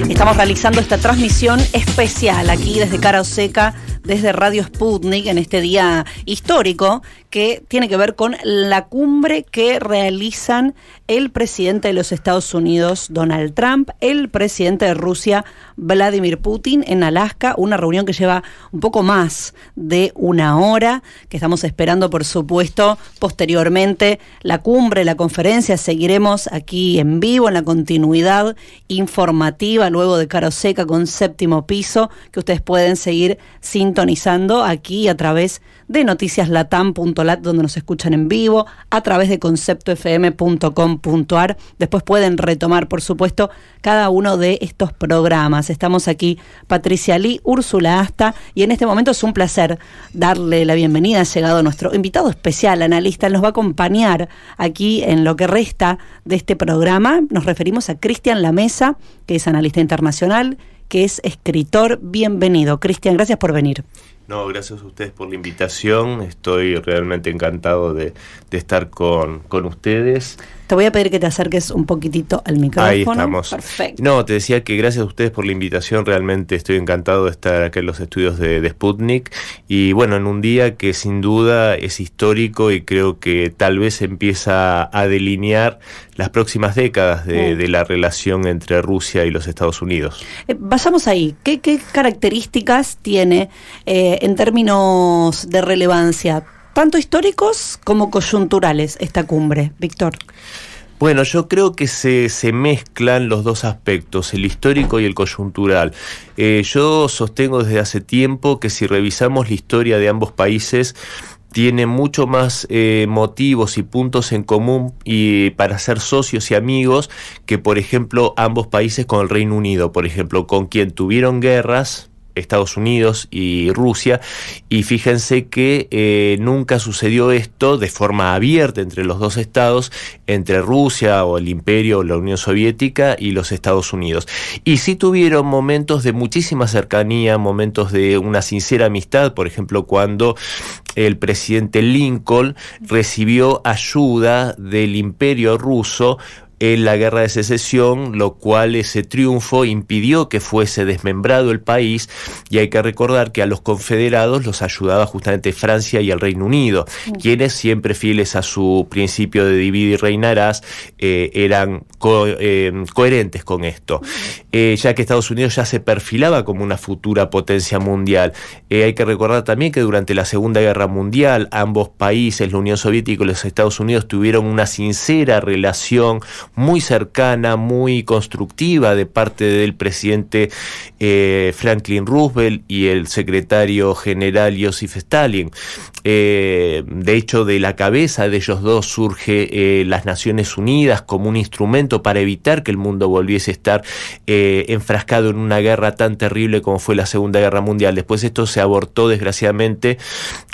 Estamos realizando esta transmisión especial aquí desde Cara Oseca, desde Radio Sputnik, en este día histórico que tiene que ver con la cumbre que realizan el presidente de los Estados Unidos, Donald Trump, el presidente de Rusia, Vladimir Putin, en Alaska, una reunión que lleva un poco más de una hora, que estamos esperando, por supuesto, posteriormente la cumbre, la conferencia. Seguiremos aquí en vivo, en la continuidad informativa, luego de Cara Oseca con Séptimo Piso, que ustedes pueden seguir sintonizando aquí a través de noticiaslatam.lat, donde nos escuchan en vivo, a través de conceptofm.com.ar. Después pueden retomar, por supuesto, cada uno de estos programas. Estamos aquí, Patricia Lee, Úrsula Asta, y en este momento es un placer darle la bienvenida. Ha llegado nuestro invitado especial, analista. Él nos va a acompañar aquí en lo que resta de este programa. Nos referimos a Cristian Lamesa, que es analista internacional, que es escritor. Bienvenido, Cristian, gracias por venir. No, gracias a ustedes por la invitación. Estoy realmente encantado de estar con ustedes. Te voy a pedir que te acerques un poquitito al micrófono. Ahí estamos. Perfecto. No, te decía que gracias a ustedes por la invitación. Realmente estoy encantado de estar acá en los estudios de Sputnik. Y bueno, en un día que sin duda es histórico y creo que tal vez empieza a delinear las próximas décadas de la relación entre Rusia y los Estados Unidos. Vayamos ahí. ¿Qué características tiene en términos de relevancia, tanto históricos como coyunturales, esta cumbre, Víctor? Bueno, yo creo que se mezclan los dos aspectos, el histórico y el coyuntural. Yo sostengo desde hace tiempo que si revisamos la historia de ambos países, tiene mucho más motivos y puntos en común y para ser socios y amigos que, por ejemplo, ambos países con el Reino Unido, por ejemplo, con quien tuvieron guerras, Estados Unidos y Rusia, y fíjense que nunca sucedió esto de forma abierta entre los dos estados, entre Rusia o el Imperio o la Unión Soviética y los Estados Unidos. Y sí tuvieron momentos de muchísima cercanía, momentos de una sincera amistad, por ejemplo, cuando el presidente Lincoln recibió ayuda del Imperio ruso en la guerra de secesión, lo cual ese triunfo impidió que fuese desmembrado el país, y hay que recordar que a los confederados los ayudaba justamente Francia y el Reino Unido, quienes siempre fieles a su principio de divide y reinarás, eran coherentes con esto, ya que Estados Unidos ya se perfilaba como una futura potencia mundial. Hay que recordar también que durante la Segunda Guerra Mundial ambos países, la Unión Soviética y los Estados Unidos, tuvieron una sincera relación muy cercana, muy constructiva de parte del presidente Franklin Roosevelt y el secretario general Joseph Stalin. De hecho, de la cabeza de ellos dos surge las Naciones Unidas como un instrumento para evitar que el mundo volviese a estar enfrascado en una guerra tan terrible como fue la Segunda Guerra Mundial. Después esto se abortó, desgraciadamente,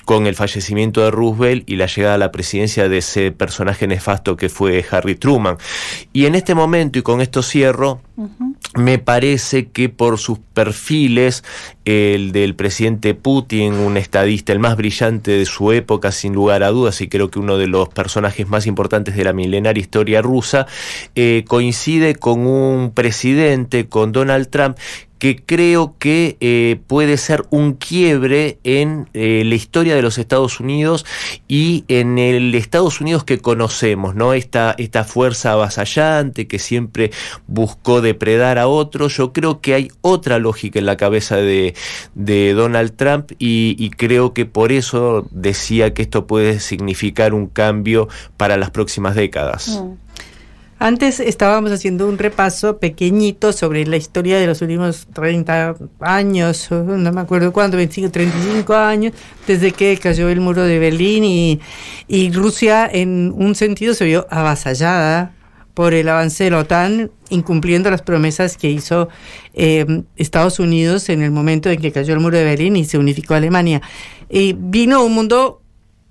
con el fallecimiento de Roosevelt y la llegada a la presidencia de ese personaje nefasto que fue Harry Truman. Y en este momento, y con esto cierro, me parece que por sus perfiles, el del presidente Putin, un estadista, el más brillante de su época, sin lugar a dudas, y creo que uno de los personajes más importantes de la milenaria historia rusa, coincide con un presidente, con Donald Trump, que creo que puede ser un quiebre en la historia de los Estados Unidos y en el Estados Unidos que conocemos, ¿no? Esta fuerza avasallante que siempre buscó depredar a otros. Yo creo que hay otra lógica en la cabeza de Donald Trump y creo que por eso decía que esto puede significar un cambio para las próximas décadas. Antes estábamos haciendo un repaso pequeñito sobre la historia de los últimos 30 años, no me acuerdo cuándo, 25, 35 años, desde que cayó el muro de Berlín y Rusia en un sentido se vio avasallada por el avance de la OTAN, incumpliendo las promesas que hizo Estados Unidos en el momento en que cayó el muro de Berlín y se unificó Alemania. Y vino un mundo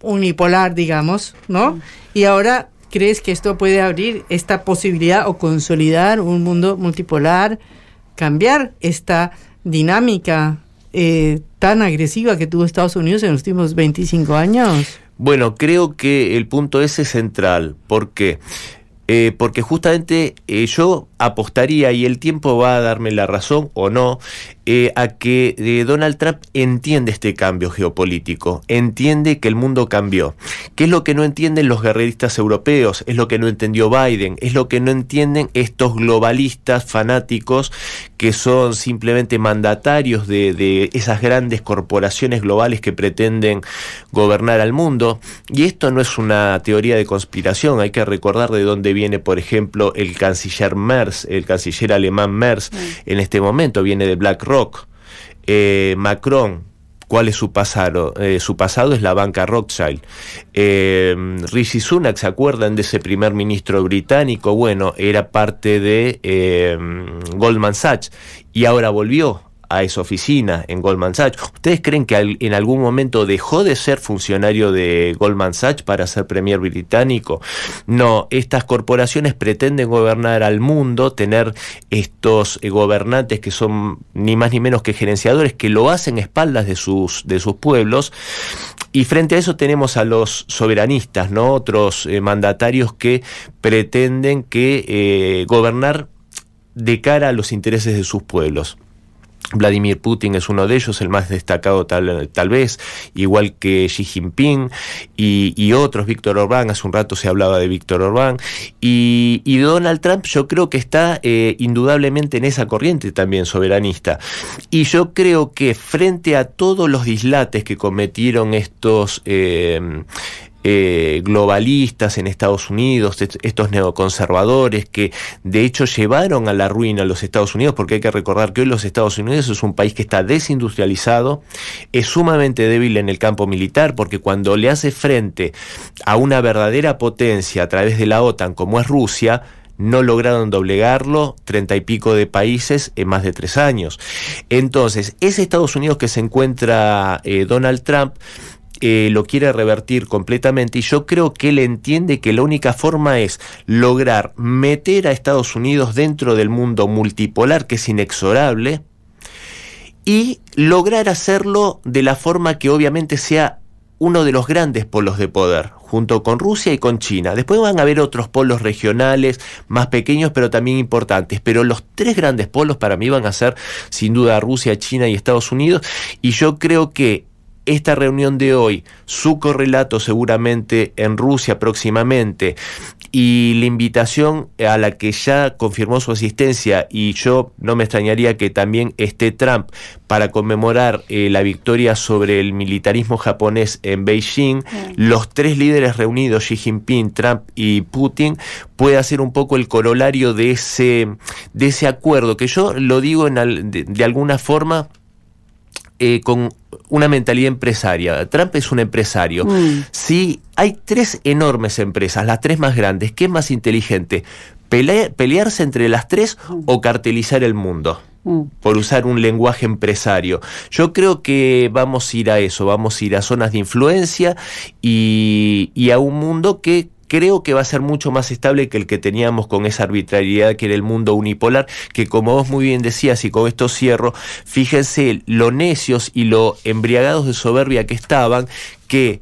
unipolar, digamos, ¿no? Y ahora ¿crees que esto puede abrir esta posibilidad o consolidar un mundo multipolar, cambiar esta dinámica tan agresiva que tuvo Estados Unidos en los últimos 25 años? Bueno, creo que el punto ese es central. ¿Por qué? porque justamente yo apostaría, y el tiempo va a darme la razón o no, a que Donald Trump entiende este cambio geopolítico, entiende que el mundo cambió. ¿Qué es lo que no entienden los guerreristas europeos? Es lo que no entendió Biden, es lo que no entienden estos globalistas fanáticos que son simplemente mandatarios de esas grandes corporaciones globales que pretenden gobernar al mundo. Y esto no es una teoría de conspiración, hay que recordar de dónde viene, por ejemplo, el canciller Merz, el canciller alemán Merz, en este momento viene de BlackRock. Macron, ¿cuál es su pasado? Su pasado es la banca Rothschild. Rishi Sunak, ¿se acuerdan de ese primer ministro británico? Bueno, era parte de Goldman Sachs y ahora volvió a esa oficina en Goldman Sachs. ¿Ustedes creen que en algún momento dejó de ser funcionario de Goldman Sachs para ser premier británico? No, estas corporaciones pretenden gobernar al mundo, tener estos gobernantes que son ni más ni menos que gerenciadores, que lo hacen a espaldas de sus pueblos. Y frente a eso tenemos a los soberanistas, ¿no? Otros mandatarios que pretenden gobernar de cara a los intereses de sus pueblos. Vladimir Putin es uno de ellos, el más destacado tal vez, igual que Xi Jinping y otros, Víctor Orbán, hace un rato se hablaba de Víctor Orbán, y Donald Trump yo creo que está indudablemente en esa corriente también soberanista. Y yo creo que frente a todos los dislates que cometieron estos globalistas en Estados Unidos, estos neoconservadores que de hecho llevaron a la ruina a los Estados Unidos, porque hay que recordar que hoy los Estados Unidos es un país que está desindustrializado, es sumamente débil en el campo militar, porque cuando le hace frente a una verdadera potencia a través de la OTAN como es Rusia, no lograron doblegarlo 30 y pico de países en más de 3 años. Entonces, ese Estados Unidos que se encuentra Donald Trump lo quiere revertir completamente, y yo creo que él entiende que la única forma es lograr meter a Estados Unidos dentro del mundo multipolar, que es inexorable, y lograr hacerlo de la forma que obviamente sea uno de los grandes polos de poder, junto con Rusia y con China. Después van a haber otros polos regionales, más pequeños, pero también importantes. Pero los 3 grandes polos para mí van a ser, sin duda, Rusia, China y Estados Unidos. Y yo creo que esta reunión de hoy, su correlato seguramente en Rusia próximamente, y la invitación a la que ya confirmó su asistencia, y yo no me extrañaría que también esté Trump para conmemorar la victoria sobre el militarismo japonés en Beijing, los 3 líderes reunidos, Xi Jinping, Trump y Putin, puede hacer un poco el corolario de ese acuerdo, que yo lo digo de alguna forma con una mentalidad empresaria. Trump es un empresario. Sí, hay 3 enormes empresas, las 3 más grandes. ¿Qué es más inteligente? ¿Pelearse entre las 3 o cartelizar el mundo? Por usar un lenguaje empresario. Yo creo que vamos a ir a eso, vamos a ir a zonas de influencia y a un mundo que creo que va a ser mucho más estable que el que teníamos con esa arbitrariedad que era el mundo unipolar, que como vos muy bien decías, y con esto cierro, fíjense lo necios y lo embriagados de soberbia que estaban, que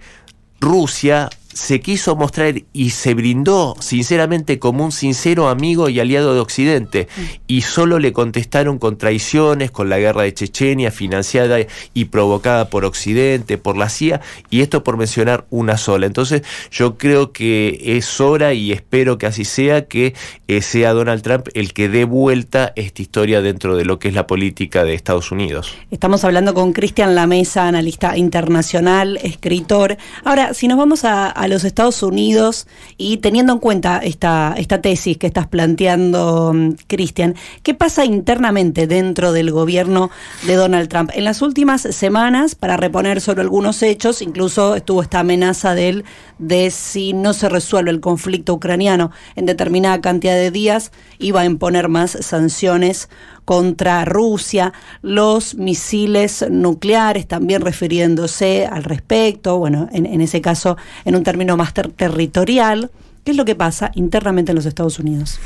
Rusia se quiso mostrar y se brindó sinceramente como un sincero amigo y aliado de Occidente, y solo le contestaron con traiciones, con la guerra de Chechenia, financiada y provocada por Occidente, por la CIA, y esto por mencionar una sola. Entonces yo creo que es hora, y espero que así sea, que sea Donald Trump el que dé vuelta esta historia dentro de lo que es la política de Estados Unidos. Estamos hablando con Cristian Lamesa, analista internacional, escritor. Ahora, si nos vamos a los Estados Unidos, y teniendo en cuenta esta tesis que estás planteando, Cristian, ¿qué pasa internamente dentro del gobierno de Donald Trump? En las últimas semanas, para reponer sobre algunos hechos, incluso estuvo esta amenaza de él de si no se resuelve el conflicto ucraniano en determinada cantidad de días, iba a imponer más sanciones contra Rusia, los misiles nucleares también refiriéndose al respecto, bueno, en ese caso en un término más territorial. ¿Qué es lo que pasa internamente en los Estados Unidos?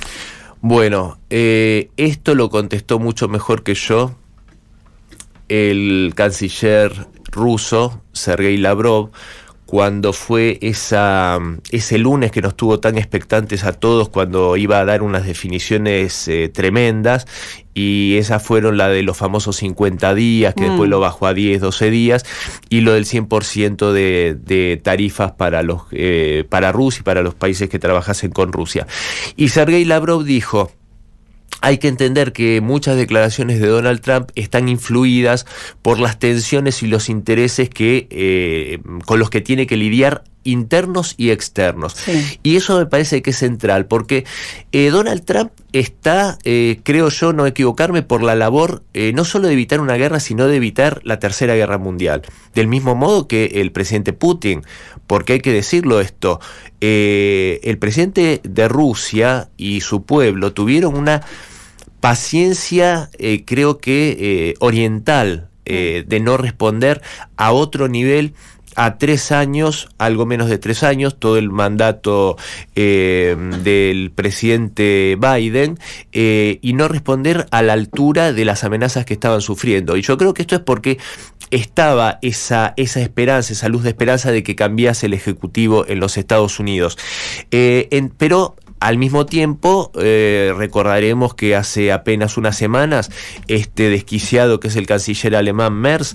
Bueno, esto lo contestó mucho mejor que yo el canciller ruso, Sergei Lavrov, cuando fue ese lunes que nos tuvo tan expectantes a todos, cuando iba a dar unas definiciones tremendas, y esas fueron la de los famosos 50 días, que después lo bajó a 10, 12 días, y lo del 100% de tarifas para Rusia y para los países que trabajasen con Rusia. Y Sergei Lavrov dijo: hay que entender que muchas declaraciones de Donald Trump están influidas por las tensiones y los intereses con los que tiene que lidiar, internos y externos. Sí. Y eso me parece que es central, porque Donald Trump está, creo yo, no equivocarme, por la labor no solo de evitar una guerra, sino de evitar la Tercera Guerra Mundial. Del mismo modo que el presidente Putin, porque hay que decirlo esto, el presidente de Rusia y su pueblo tuvieron una paciencia, creo que oriental, de no responder a otro nivel a 3 años, algo menos de 3 años, todo el mandato del presidente Biden, y no responder a la altura de las amenazas que estaban sufriendo. Y yo creo que esto es porque estaba esa esperanza, esa luz de esperanza de que cambiase el Ejecutivo en los Estados Unidos. Pero al mismo tiempo, recordaremos que hace apenas unas semanas, este desquiciado que es el canciller alemán Merz,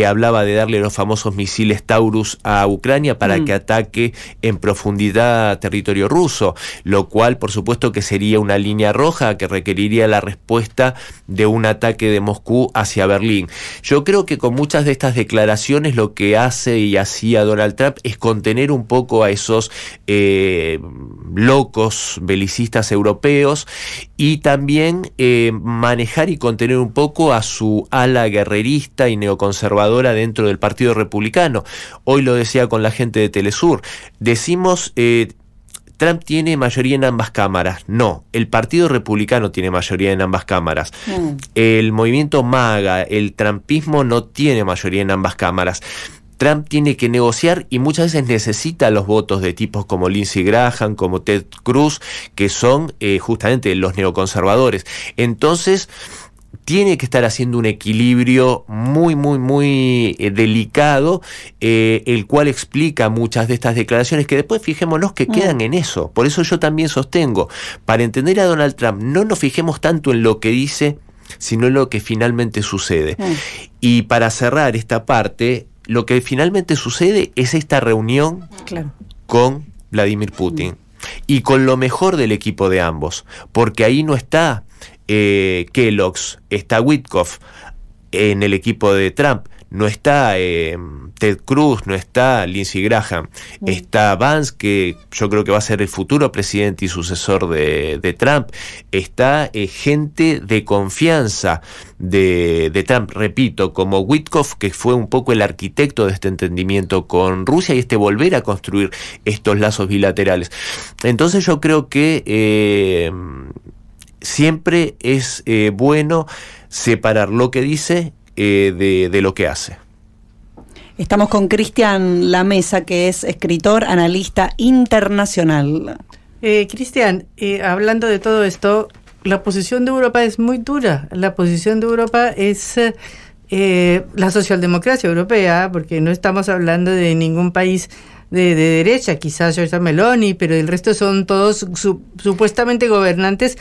hablaba de darle los famosos misiles Taurus a Ucrania para que ataque en profundidad territorio ruso, lo cual por supuesto que sería una línea roja que requeriría la respuesta de un ataque de Moscú hacia Berlín. Yo creo que con muchas de estas declaraciones lo que hace y hacía Donald Trump es contener un poco a esos locos belicistas europeos, y también manejar y contener un poco a su ala guerrerista y neoconservadora dentro del Partido Republicano. Hoy lo decía con la gente de Telesur, decimos Trump tiene mayoría en ambas cámaras. No, el Partido Republicano tiene mayoría en ambas cámaras. El movimiento MAGA, el trumpismo, no tiene mayoría en ambas cámaras. Trump tiene que negociar y muchas veces necesita los votos de tipos como Lindsey Graham, como Ted Cruz, que son justamente los neoconservadores. Entonces tiene que estar haciendo un equilibrio muy, muy, muy delicado, el cual explica muchas de estas declaraciones que después fijémonos que quedan en eso. Por eso yo también sostengo, para entender a Donald Trump, no nos fijemos tanto en lo que dice, sino en lo que finalmente sucede. Y para cerrar esta parte, lo que finalmente sucede es esta reunión con Vladimir Putin y con lo mejor del equipo de ambos, porque ahí no está Kellogg's, está Witkoff en el equipo de Trump, no está Ted Cruz, no está Lindsey Graham, está Vance, que yo creo que va a ser el futuro presidente y sucesor de Trump, está gente de confianza de Trump, repito, como Witkoff, que fue un poco el arquitecto de este entendimiento con Rusia y volver a construir estos lazos bilaterales. Entonces yo creo que siempre es bueno separar lo que dice de lo que hace. Estamos con Cristian Lamesa, que es escritor, analista internacional. Cristian, hablando de todo esto, la posición de Europa es muy dura. La posición de Europa es la socialdemocracia europea, porque no estamos hablando de ningún país de derecha, quizás Giorgia Meloni, pero el resto son todos supuestamente gobernantes.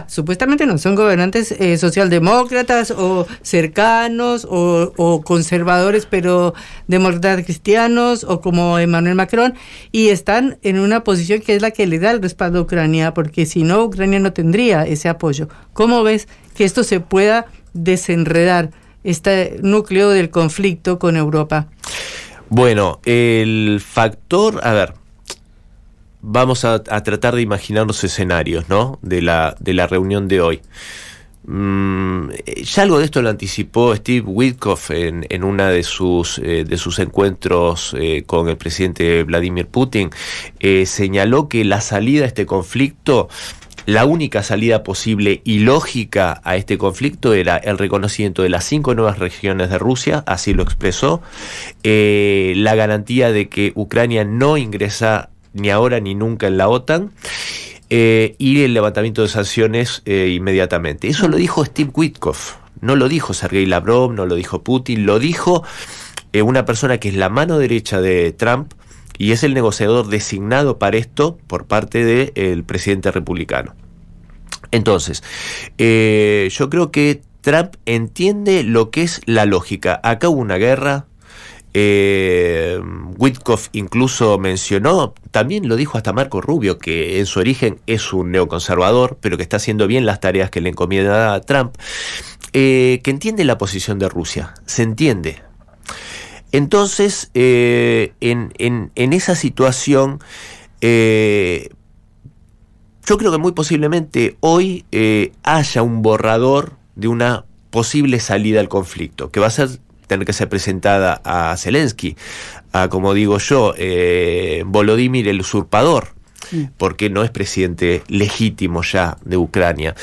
Supuestamente no, son gobernantes socialdemócratas o cercanos o conservadores, pero demócratas cristianos, o como Emmanuel Macron, y están en una posición que es la que le da el respaldo a Ucrania, porque si no, Ucrania no tendría ese apoyo. ¿Cómo ves que esto se pueda desenredar, este núcleo del conflicto con Europa? Bueno, el factor, vamos a tratar de imaginar los escenarios, ¿no?, de la reunión de hoy. Ya algo de esto lo anticipó Steve Witkoff en una de sus encuentros con el presidente Vladimir Putin. Señaló que la salida a este conflicto, la única salida posible y lógica a este conflicto, era el reconocimiento de las 5 nuevas regiones de Rusia, así lo expresó, la garantía de que Ucrania no ingresa ni ahora ni nunca en la OTAN, y el levantamiento de sanciones inmediatamente. Eso lo dijo Steve Witkoff, no lo dijo Sergei Lavrov, no lo dijo Putin, lo dijo una persona que es la mano derecha de Trump y es el negociador designado para esto por parte del presidente republicano. Entonces, yo creo que Trump entiende lo que es la lógica. Acá hubo una guerra. Witkoff incluso mencionó, también lo dijo hasta Marco Rubio, que en su origen es un neoconservador, pero que está haciendo bien las tareas que le encomienda a Trump, que entiende la posición de Rusia, se entiende. Entonces, en esa situación, yo creo que muy posiblemente hoy haya un borrador de una posible salida al conflicto, que va a tener que ser presentada a Zelensky, a, como digo yo, Volodymyr el usurpador, porque no es presidente legítimo ya de Ucrania,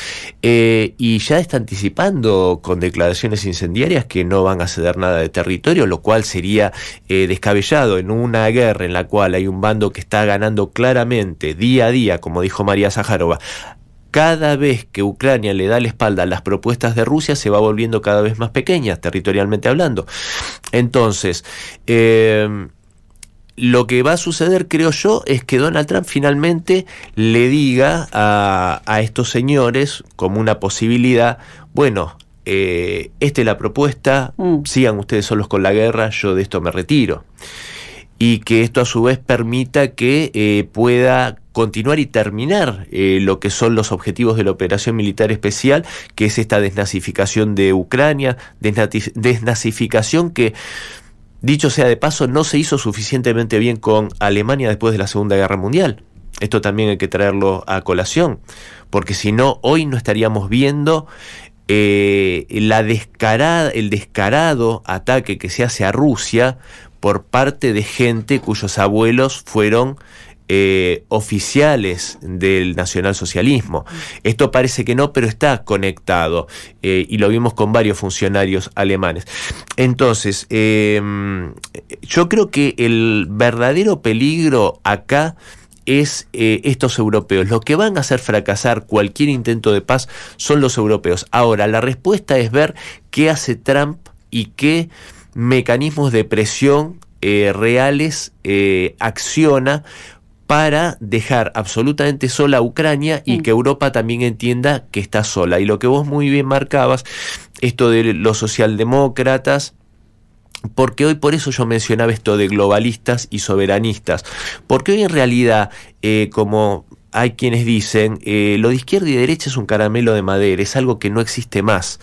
y ya está anticipando con declaraciones incendiarias que no van a ceder nada de territorio, lo cual sería descabellado en una guerra en la cual hay un bando que está ganando claramente día a día, como dijo María Zaharova. Cada vez que Ucrania le da la espalda a las propuestas de Rusia, se va volviendo cada vez más pequeña, territorialmente hablando. Entonces, lo que va a suceder, creo yo, es que Donald Trump finalmente le diga a estos señores, como una posibilidad, bueno, esta es la propuesta, sigan ustedes solos con la guerra, yo de esto me retiro. Y que esto a su vez permita que pueda continuar y terminar lo que son los objetivos de la operación militar especial, que es esta desnazificación de Ucrania, desnazificación que, dicho sea de paso, no se hizo suficientemente bien con Alemania después de la Segunda Guerra Mundial. Esto también hay que traerlo a colación, porque si no, hoy no estaríamos viendo el descarado ataque que se hace a Rusia por parte de gente cuyos abuelos fueron oficiales del nacionalsocialismo. Esto parece que no, pero está conectado, y lo vimos con varios funcionarios alemanes. Entonces, yo creo que el verdadero peligro acá es estos europeos. Los que van a hacer fracasar cualquier intento de paz son los europeos. Ahora, la respuesta es ver qué hace Trump y qué mecanismos de presión reales acciona para dejar absolutamente sola a Ucrania y que Europa también entienda que está sola. Y lo que vos muy bien marcabas, esto de los socialdemócratas, porque hoy, por eso yo mencionaba esto de globalistas y soberanistas, porque hoy en realidad, como hay quienes dicen, lo de izquierda y derecha es un caramelo de madera, es algo que no existe más,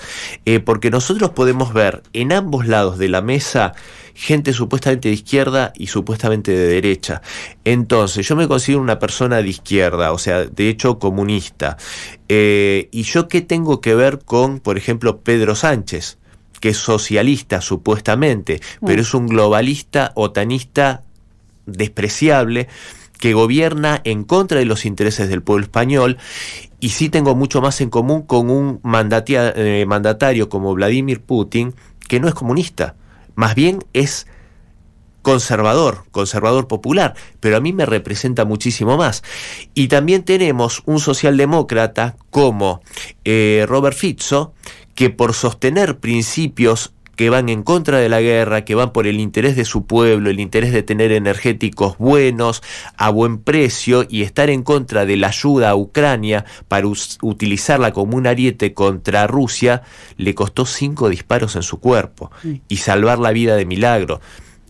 porque nosotros podemos ver en ambos lados de la mesa gente supuestamente de izquierda y supuestamente de derecha. Entonces, yo me considero una persona de izquierda, o sea, de hecho comunista, y yo qué tengo que ver con, por ejemplo, Pedro Sánchez, que es socialista supuestamente, pero es un globalista, otanista despreciable, que gobierna en contra de los intereses del pueblo español. Y sí tengo mucho más en común con un mandatario como Vladimir Putin, que no es comunista, más bien es conservador popular, pero a mí me representa muchísimo más. Y también tenemos un socialdemócrata como Robert Fico, que por sostener principios que van en contra de la guerra, que van por el interés de su pueblo, el interés de tener energéticos buenos, a buen precio, y estar en contra de la ayuda a Ucrania para utilizarla como un ariete contra Rusia, le costó 5 disparos en su cuerpo y salvar la vida de milagro.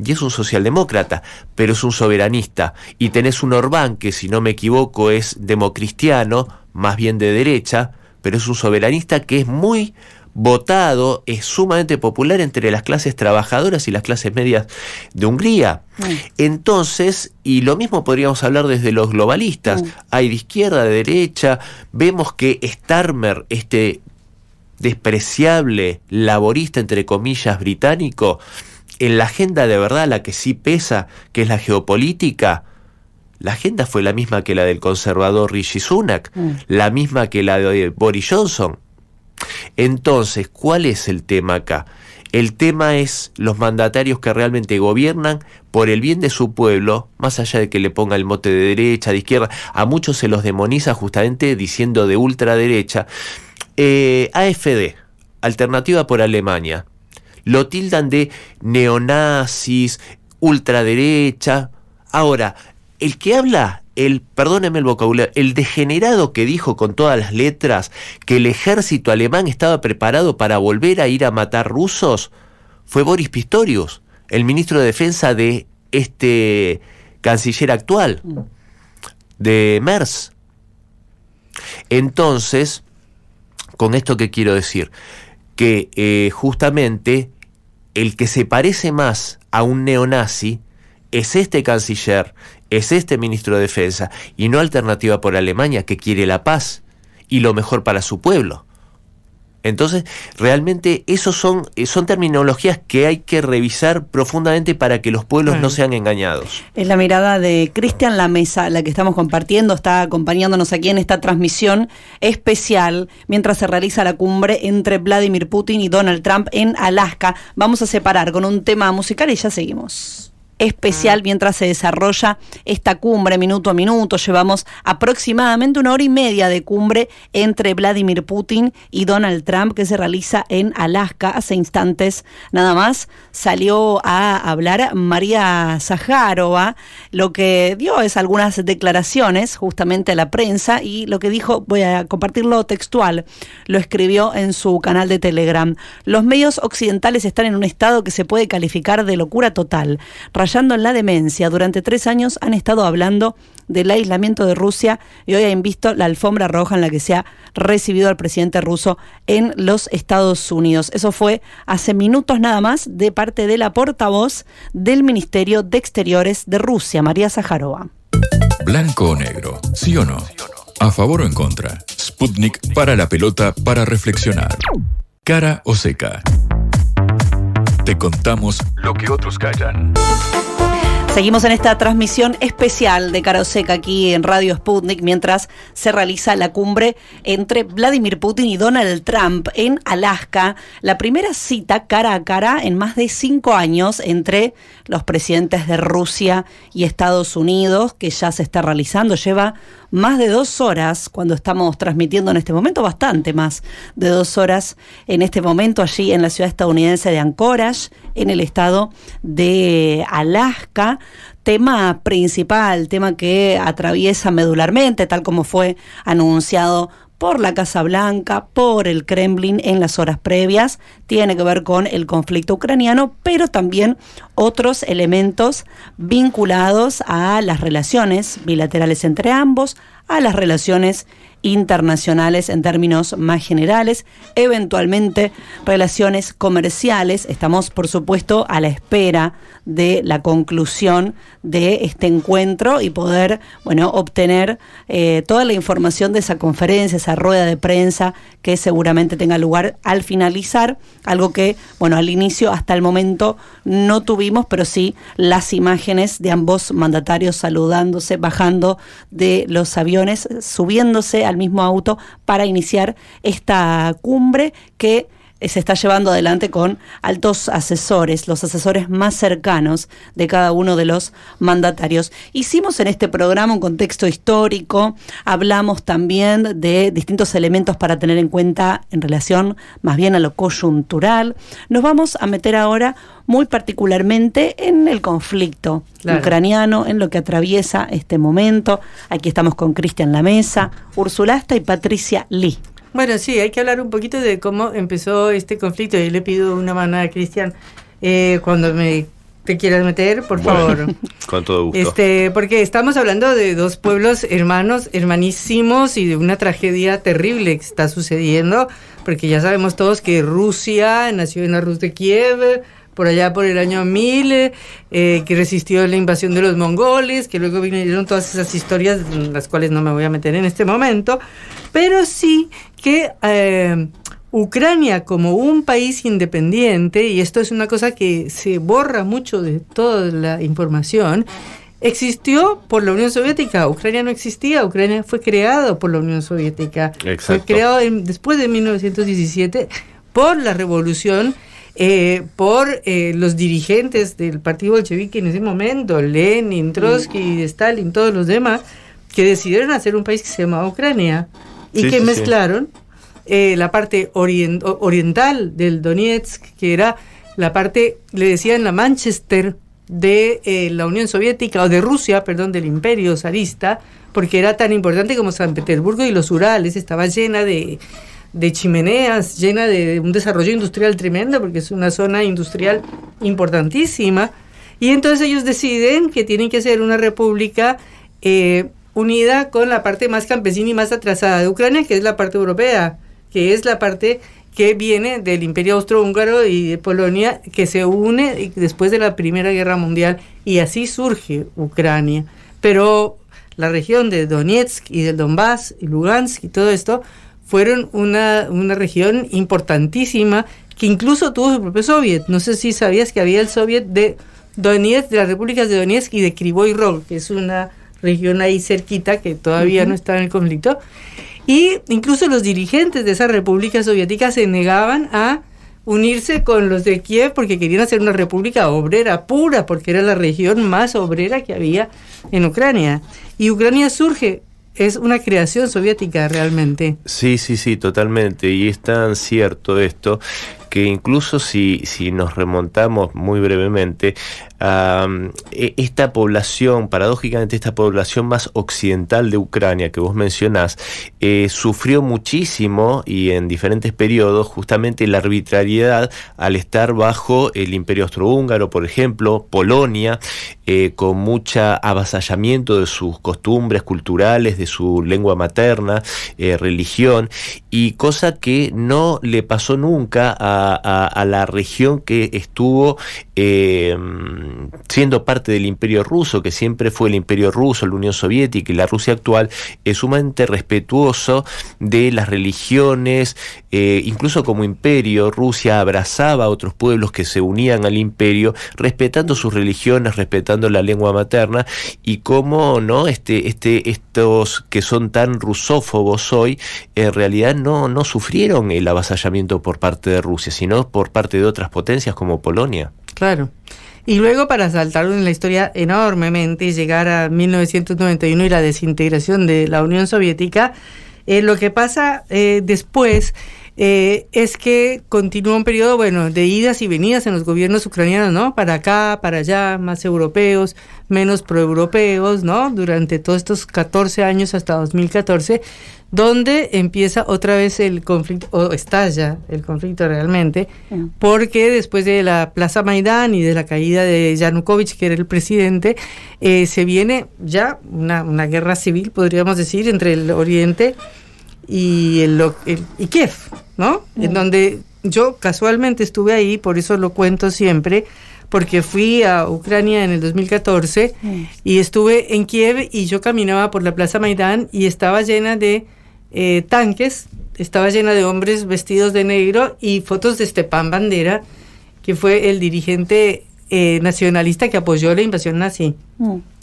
Y es un socialdemócrata, pero es un soberanista. Y tenés un Orbán que, si no me equivoco, es democristiano, más bien de derecha, pero es un soberanista que es muy votado, es sumamente popular entre las clases trabajadoras y las clases medias de Hungría. Entonces, y lo mismo podríamos hablar desde los globalistas, hay de izquierda, de derecha. Vemos que Starmer, este despreciable laborista, entre comillas, británico, en la agenda de verdad, la que sí pesa, que es la geopolítica, la agenda fue la misma que la del conservador Rishi Sunak, la misma que la de Boris Johnson. Entonces, ¿cuál es el tema acá? El tema es los mandatarios que realmente gobiernan por el bien de su pueblo, más allá de que le ponga el mote de derecha, de izquierda. A muchos se los demoniza justamente diciendo de ultraderecha. AfD, Alternativa por Alemania. lo tildan de neonazis, ultraderecha. Ahora, el que habla, perdóneme el vocabulario, el degenerado que dijo con todas las letras que el ejército alemán estaba preparado para volver a ir a matar rusos, fue Boris Pistorius, el ministro de Defensa de este canciller actual, de Merz. Entonces, con esto que quiero decir, que justamente el que se parece más a un neonazi es este canciller, es este ministro de Defensa, y no Alternativa por Alemania, que quiere la paz y lo mejor para su pueblo. Entonces, realmente esos son terminologías que hay que revisar profundamente para que los pueblos no sean engañados. Es la mirada de Cristian Lamesa, la que estamos compartiendo, está acompañándonos aquí en esta transmisión especial mientras se realiza la cumbre entre Vladimir Putin y Donald Trump en Alaska. Vamos a separar con un tema musical y ya seguimos. Especial mientras se desarrolla esta cumbre minuto a minuto. Llevamos aproximadamente 1 hora y media de cumbre entre Vladimir Putin y Donald Trump, que se realiza en Alaska. Hace instantes nada más salió a hablar María Zaharova. Lo que dio es algunas declaraciones justamente a la prensa, y lo que dijo, voy a compartirlo textual, lo escribió en su canal de Telegram. Los medios occidentales están en un estado que se puede calificar de locura total, rayando en la demencia. Durante 3 años han estado hablando del aislamiento de Rusia y hoy han visto la alfombra roja en la que se ha recibido al presidente ruso en los Estados Unidos. Eso fue hace minutos nada más de parte de la portavoz del Ministerio de Exteriores de Rusia, María Zaharova. Blanco o negro, ¿sí o no? ¿A favor o en contra? Sputnik para la pelota para reflexionar. Cara o seca. Te contamos lo que otros callan. Seguimos en esta transmisión especial de Cara o Seca aquí en Radio Sputnik mientras se realiza la cumbre entre Vladimir Putin y Donald Trump en Alaska. La primera cita cara a cara en más de 5 años entre los presidentes de Rusia y Estados Unidos, que ya se está realizando. Lleva más de 2 horas cuando estamos transmitiendo en este momento, bastante más de 2 horas en este momento allí en la ciudad estadounidense de Anchorage, en el estado de Alaska. Tema principal, tema que atraviesa medularmente, tal como fue anunciado por la Casa Blanca, por el Kremlin en las horas previas, tiene que ver con el conflicto ucraniano, pero también otros elementos vinculados a las relaciones bilaterales entre ambos, a las relaciones internacionales en términos más generales, eventualmente relaciones comerciales. Estamos, por supuesto, a la espera de la conclusión de este encuentro y poder, obtener toda la información de esa conferencia, esa rueda de prensa que seguramente tenga lugar al finalizar, algo que, al inicio, hasta el momento, no tuvimos, pero sí las imágenes de ambos mandatarios saludándose, bajando de los aviones, subiéndose al mismo auto para iniciar esta cumbre que se está llevando adelante con altos asesores, los asesores más cercanos de cada uno de los mandatarios. Hicimos en este programa un contexto histórico, hablamos también de distintos elementos para tener en cuenta en relación más bien a lo coyuntural. Nos vamos a meter ahora muy particularmente en el conflicto ucraniano, en lo que atraviesa este momento. Aquí estamos con Cristian Lamesa, Úrsula Asta y Patricia Lee. Bueno, sí, hay que hablar un poquito de cómo empezó este conflicto. Yo le pido una mano a Cristian cuando te quieras meter, por favor. Con todo gusto. Porque estamos hablando de 2 pueblos hermanos, hermanísimos, y de una tragedia terrible que está sucediendo, porque ya sabemos todos que Rusia nació en la Rus de Kiev, por allá por el año 1000, que resistió la invasión de los mongoles, que luego vinieron todas esas historias, en las cuales no me voy a meter en este momento, pero sí que Ucrania como un país independiente, y esto es una cosa que se borra mucho de toda la información, existió por la Unión Soviética. Ucrania no existía, Ucrania fue creado por la Unión Soviética. Exacto. Fue creado después de 1917 por la revolución, por los dirigentes del partido bolchevique en ese momento, Lenin, Trotsky, Stalin, todos los demás, que decidieron hacer un país que se llamaba Ucrania y que mezclaron la parte oriental del Donetsk, que era la parte, le decían la Manchester de la Unión Soviética, o de Rusia, perdón, del Imperio zarista, porque era tan importante como San Petersburgo y los Urales, estaba llena de chimeneas, llena de un desarrollo industrial tremendo, porque es una zona industrial importantísima, y entonces ellos deciden que tienen que ser una república unida con la parte más campesina y más atrasada de Ucrania, que es la parte europea, que es la parte que viene del Imperio Austrohúngaro y de Polonia, que se une después de la Primera Guerra Mundial, y así surge Ucrania. Pero la región de Donetsk y del Donbass y Lugansk y todo esto fueron una región importantísima que incluso tuvo su propio soviet. No sé si sabías que había el soviet de Donetsk, de las repúblicas de Donetsk y de Kryvyi Rog, que es una región ahí cerquita que todavía no está en el conflicto. Y incluso los dirigentes de esa república soviética se negaban a unirse con los de Kiev porque querían hacer una república obrera pura, porque era la región más obrera que había en Ucrania. Y Ucrania surge, es una creación soviética realmente. Sí, totalmente. Y es tan cierto esto que incluso si nos remontamos muy brevemente, esta población, paradójicamente esta población más occidental de Ucrania que vos mencionás, sufrió muchísimo y en diferentes periodos justamente la arbitrariedad al estar bajo el Imperio Austrohúngaro, por ejemplo, Polonia, con mucho avasallamiento de sus costumbres culturales, de su lengua materna, religión, y cosa que no le pasó nunca a la región que estuvo siendo parte del Imperio Ruso, que siempre fue el Imperio Ruso, la Unión Soviética y la Rusia actual, es sumamente respetuoso de las religiones. Incluso como imperio, Rusia abrazaba a otros pueblos que se unían al imperio, respetando sus religiones, respetando la lengua materna, y cómo no estos que son tan rusófobos hoy, en realidad no sufrieron el avasallamiento por parte de Rusia, sino por parte de otras potencias como Polonia. Claro. Y luego, para saltar en la historia enormemente y llegar a 1991 y la desintegración de la Unión Soviética, lo que pasa después es que continúa un periodo, de idas y venidas en los gobiernos ucranianos, ¿no? Para acá, para allá, más europeos, menos proeuropeos, ¿no? Durante todos estos 14 años hasta 2014, donde empieza otra vez el conflicto, o estalla el conflicto realmente, porque después de la Plaza Maidán y de la caída de Yanukovych, que era el presidente, se viene ya una guerra civil, podríamos decir, entre el Oriente y Kiev, ¿no? En donde yo casualmente estuve ahí, por eso lo cuento siempre, porque fui a Ucrania en el 2014 y estuve en Kiev, y yo caminaba por la Plaza Maidán y estaba llena de tanques, estaba llena de hombres vestidos de negro y fotos de Stepan Bandera, que fue el dirigente nacionalista que apoyó la invasión nazi.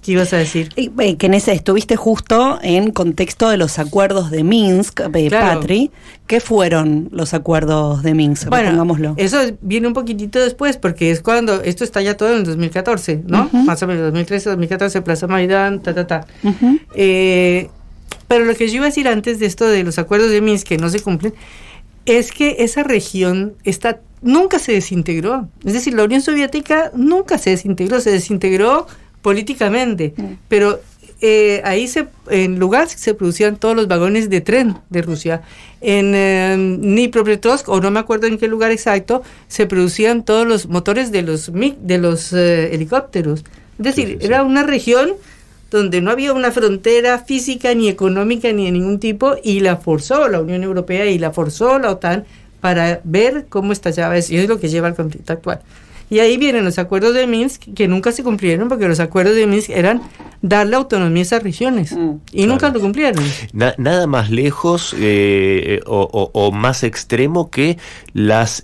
¿Qué ibas a decir? Que en ese estuviste justo en contexto de los acuerdos de Minsk, claro. Patri. ¿Qué fueron los acuerdos de Minsk? Bueno, eso viene un poquitito después, porque es cuando esto está ya todo en el 2014, ¿no? Más o menos 2013, 2014, Plaza Maidán, pero lo que yo iba a decir antes de esto de los acuerdos de Minsk que no se cumplen, es que esa región nunca se desintegró. Es decir, la Unión Soviética nunca se desintegró políticamente, pero ahí en Lugansk se producían todos los vagones de tren de Rusia. En Dnipropetrovsk, o no me acuerdo en qué lugar exacto, se producían todos los motores de los helicópteros. Es decir, era una región donde no había una frontera física ni económica ni de ningún tipo, y la forzó la Unión Europea y la forzó la OTAN para ver cómo estallaba eso, y es lo que lleva al conflicto actual. Y ahí vienen los acuerdos de Minsk, que nunca se cumplieron, porque los acuerdos de Minsk eran darle autonomía a esas regiones, y nunca lo cumplieron. Nada más lejos o más extremo que las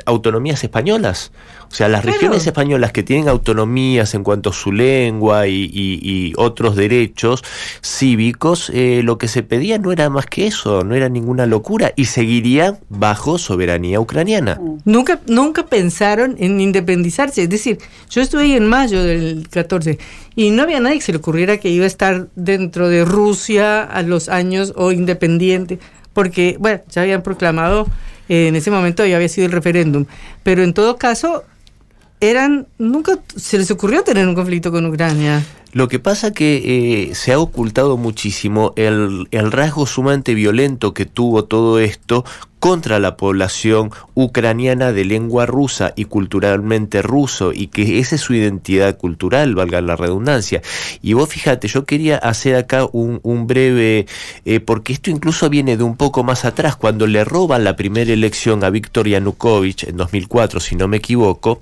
autonomías españolas. O sea, las regiones españolas que tienen autonomías en cuanto a su lengua y otros derechos cívicos, lo que se pedía no era más que eso, no era ninguna locura, y seguirían bajo soberanía ucraniana. Nunca pensaron en independizarse. Es decir, yo estuve ahí en mayo del 14 y no había nadie que se le ocurriera que iba a estar dentro de Rusia a los años o independiente, porque, ya habían proclamado En ese momento ya había sido el referéndum. Pero en todo caso, nunca se les ocurrió tener un conflicto con Ucrania. Lo que pasa que se ha ocultado muchísimo el rasgo sumamente violento que tuvo todo esto contra la población ucraniana de lengua rusa y culturalmente ruso, y que esa es su identidad cultural, valga la redundancia. Y vos fíjate, yo quería hacer acá un breve, porque esto incluso viene de un poco más atrás, cuando le roban la primera elección a Viktor Yanukovych en 2004, si no me equivoco,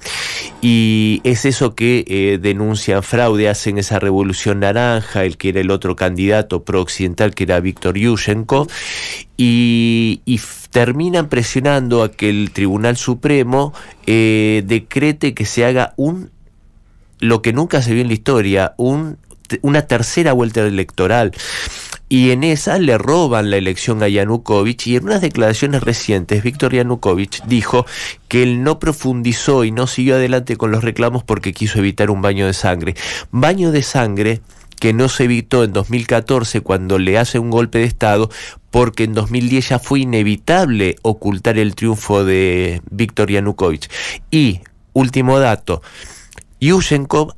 y es eso que denuncian fraude, hacen esa revolución naranja, el que era el otro candidato pro-occidental, que era Viktor Yushchenko, y terminan presionando a que el Tribunal Supremo decrete que se haga lo que nunca se vio en la historia, una tercera vuelta electoral. Y en esa le roban la elección a Yanukovych, y en unas declaraciones recientes Viktor Yanukovych dijo que él no profundizó y no siguió adelante con los reclamos porque quiso evitar un baño de sangre. Baño de sangre que no se evitó en 2014 cuando le hace un golpe de Estado, porque en 2010 ya fue inevitable ocultar el triunfo de Viktor Yanukovych. Y, último dato, Yushchenko,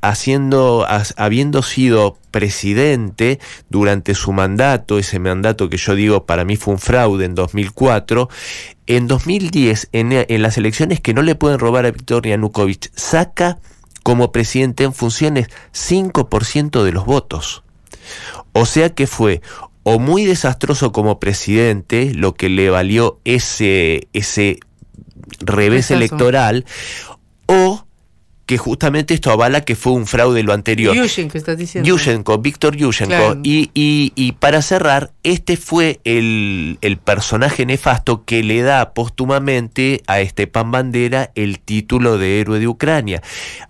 habiendo sido presidente durante su mandato, ese mandato que yo digo para mí fue un fraude en 2004, en 2010, en las elecciones que no le pueden robar a Viktor Yanukovych, saca como presidente en funciones 5% de los votos. O sea que fue o muy desastroso como presidente, lo que le valió ese revés electoral, o que justamente esto avala que fue un fraude lo anterior. Yushchenko, estás diciendo. Viktor Yushchenko. Claro. Y para cerrar, este fue el personaje nefasto que le da póstumamente a Stepan Bandera el título de héroe de Ucrania.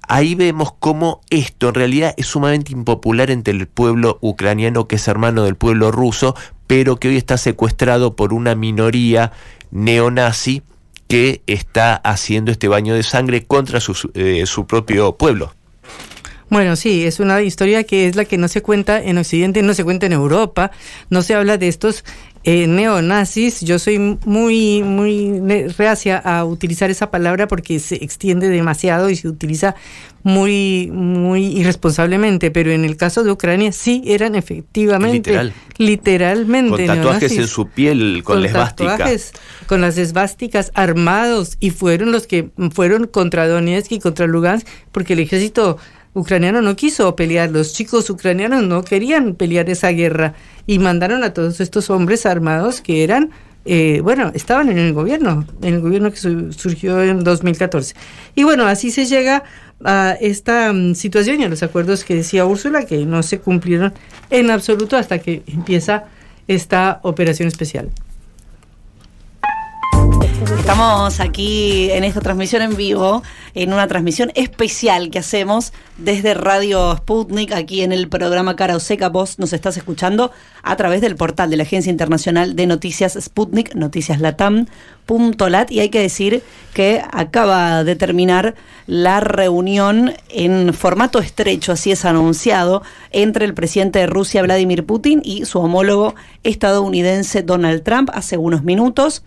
Ahí vemos cómo esto en realidad es sumamente impopular entre el pueblo ucraniano, que es hermano del pueblo ruso, pero que hoy está secuestrado por una minoría neonazi que está haciendo este baño de sangre contra su propio pueblo. Bueno, sí, es una historia que es la que no se cuenta en Occidente, no se cuenta en Europa, no se habla de estos neonazis. Yo soy muy reacia a utilizar esa palabra porque se extiende demasiado y se utiliza muy irresponsablemente, pero en el caso de Ucrania sí eran efectivamente, literalmente con tatuajes neonazis, en su piel, con la esvástica, con las esvásticas, armados, y fueron los que fueron contra Donetsk y contra Lugansk, porque el ejército ucraniano no quiso pelear, los chicos ucranianos no querían pelear esa guerra, y mandaron a todos estos hombres armados que eran, estaban en el gobierno que surgió en 2014. Y bueno, así se llega a esta situación y a los acuerdos que decía Úrsula, que no se cumplieron en absoluto hasta que empieza esta operación especial. Estamos aquí en esta transmisión en vivo, en una transmisión especial que hacemos desde Radio Sputnik, aquí en el programa Cara o Seca. Vos nos estás escuchando a través del portal de la Agencia Internacional de Noticias Sputnik, noticiaslatam.lat, y hay que decir que acaba de terminar la reunión en formato estrecho, así es anunciado, entre el presidente de Rusia, Vladimir Putin, y su homólogo estadounidense, Donald Trump, hace unos minutos.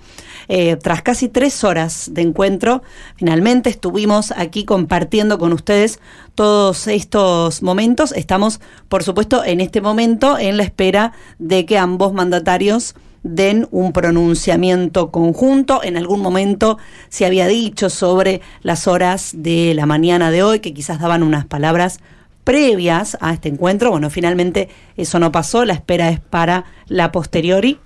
Tras casi 3 horas de encuentro, finalmente estuvimos aquí compartiendo con ustedes todos estos momentos. Estamos, por supuesto, en este momento en la espera de que ambos mandatarios den un pronunciamiento conjunto. En algún momento se había dicho sobre las horas de la mañana de hoy que quizás daban unas palabras previas a este encuentro. Bueno, finalmente eso no pasó, la espera es para la posteriori.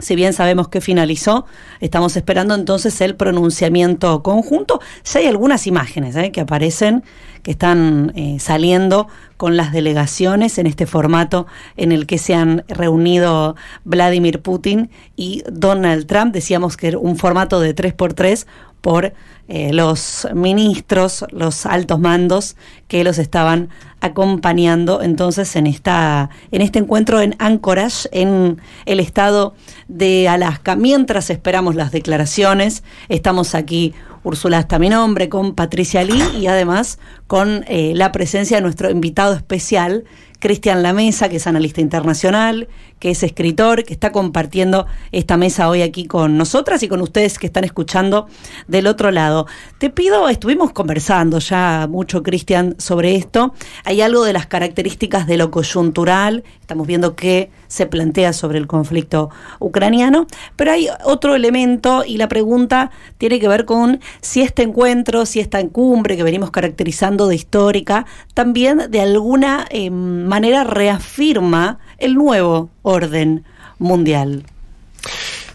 Si bien sabemos que finalizó, estamos esperando entonces el pronunciamiento conjunto. Ya hay algunas imágenes que aparecen, que están saliendo con las delegaciones en este formato en el que se han reunido Vladimir Putin y Donald Trump. Decíamos que era un formato de 3x3 por los ministros, los altos mandos que los estaban acompañando entonces en este encuentro en Anchorage, en el estado de Alaska. Mientras esperamos las declaraciones, estamos aquí, Úrsula hasta mi nombre, con Patricia Lee y además con la presencia de nuestro invitado especial, Cristian Lamesa, que es analista internacional, que es escritor, que está compartiendo esta mesa hoy aquí con nosotras y con ustedes que están escuchando del otro lado. Te pido, estuvimos conversando ya mucho, Cristian, sobre esto. Hay algo de las características de lo coyuntural, estamos viendo que se plantea sobre el conflicto ucraniano, pero hay otro elemento y la pregunta tiene que ver con si este encuentro, si esta cumbre que venimos caracterizando de histórica, también de alguna manera reafirma el nuevo orden mundial.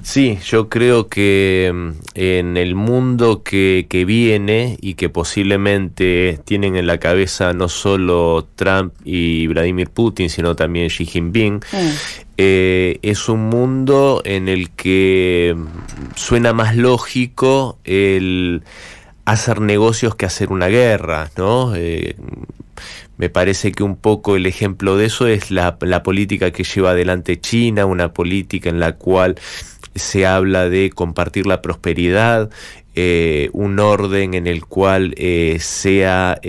Sí, yo creo que en el mundo que viene y que posiblemente tienen en la cabeza no solo Trump y Vladimir Putin, sino también Xi Jinping, es un mundo en el que suena más lógico el hacer negocios que hacer una guerra, ¿no? Me parece que un poco el ejemplo de eso es la política que lleva adelante China, una política en la cual se habla de compartir la prosperidad, un orden en el cual esté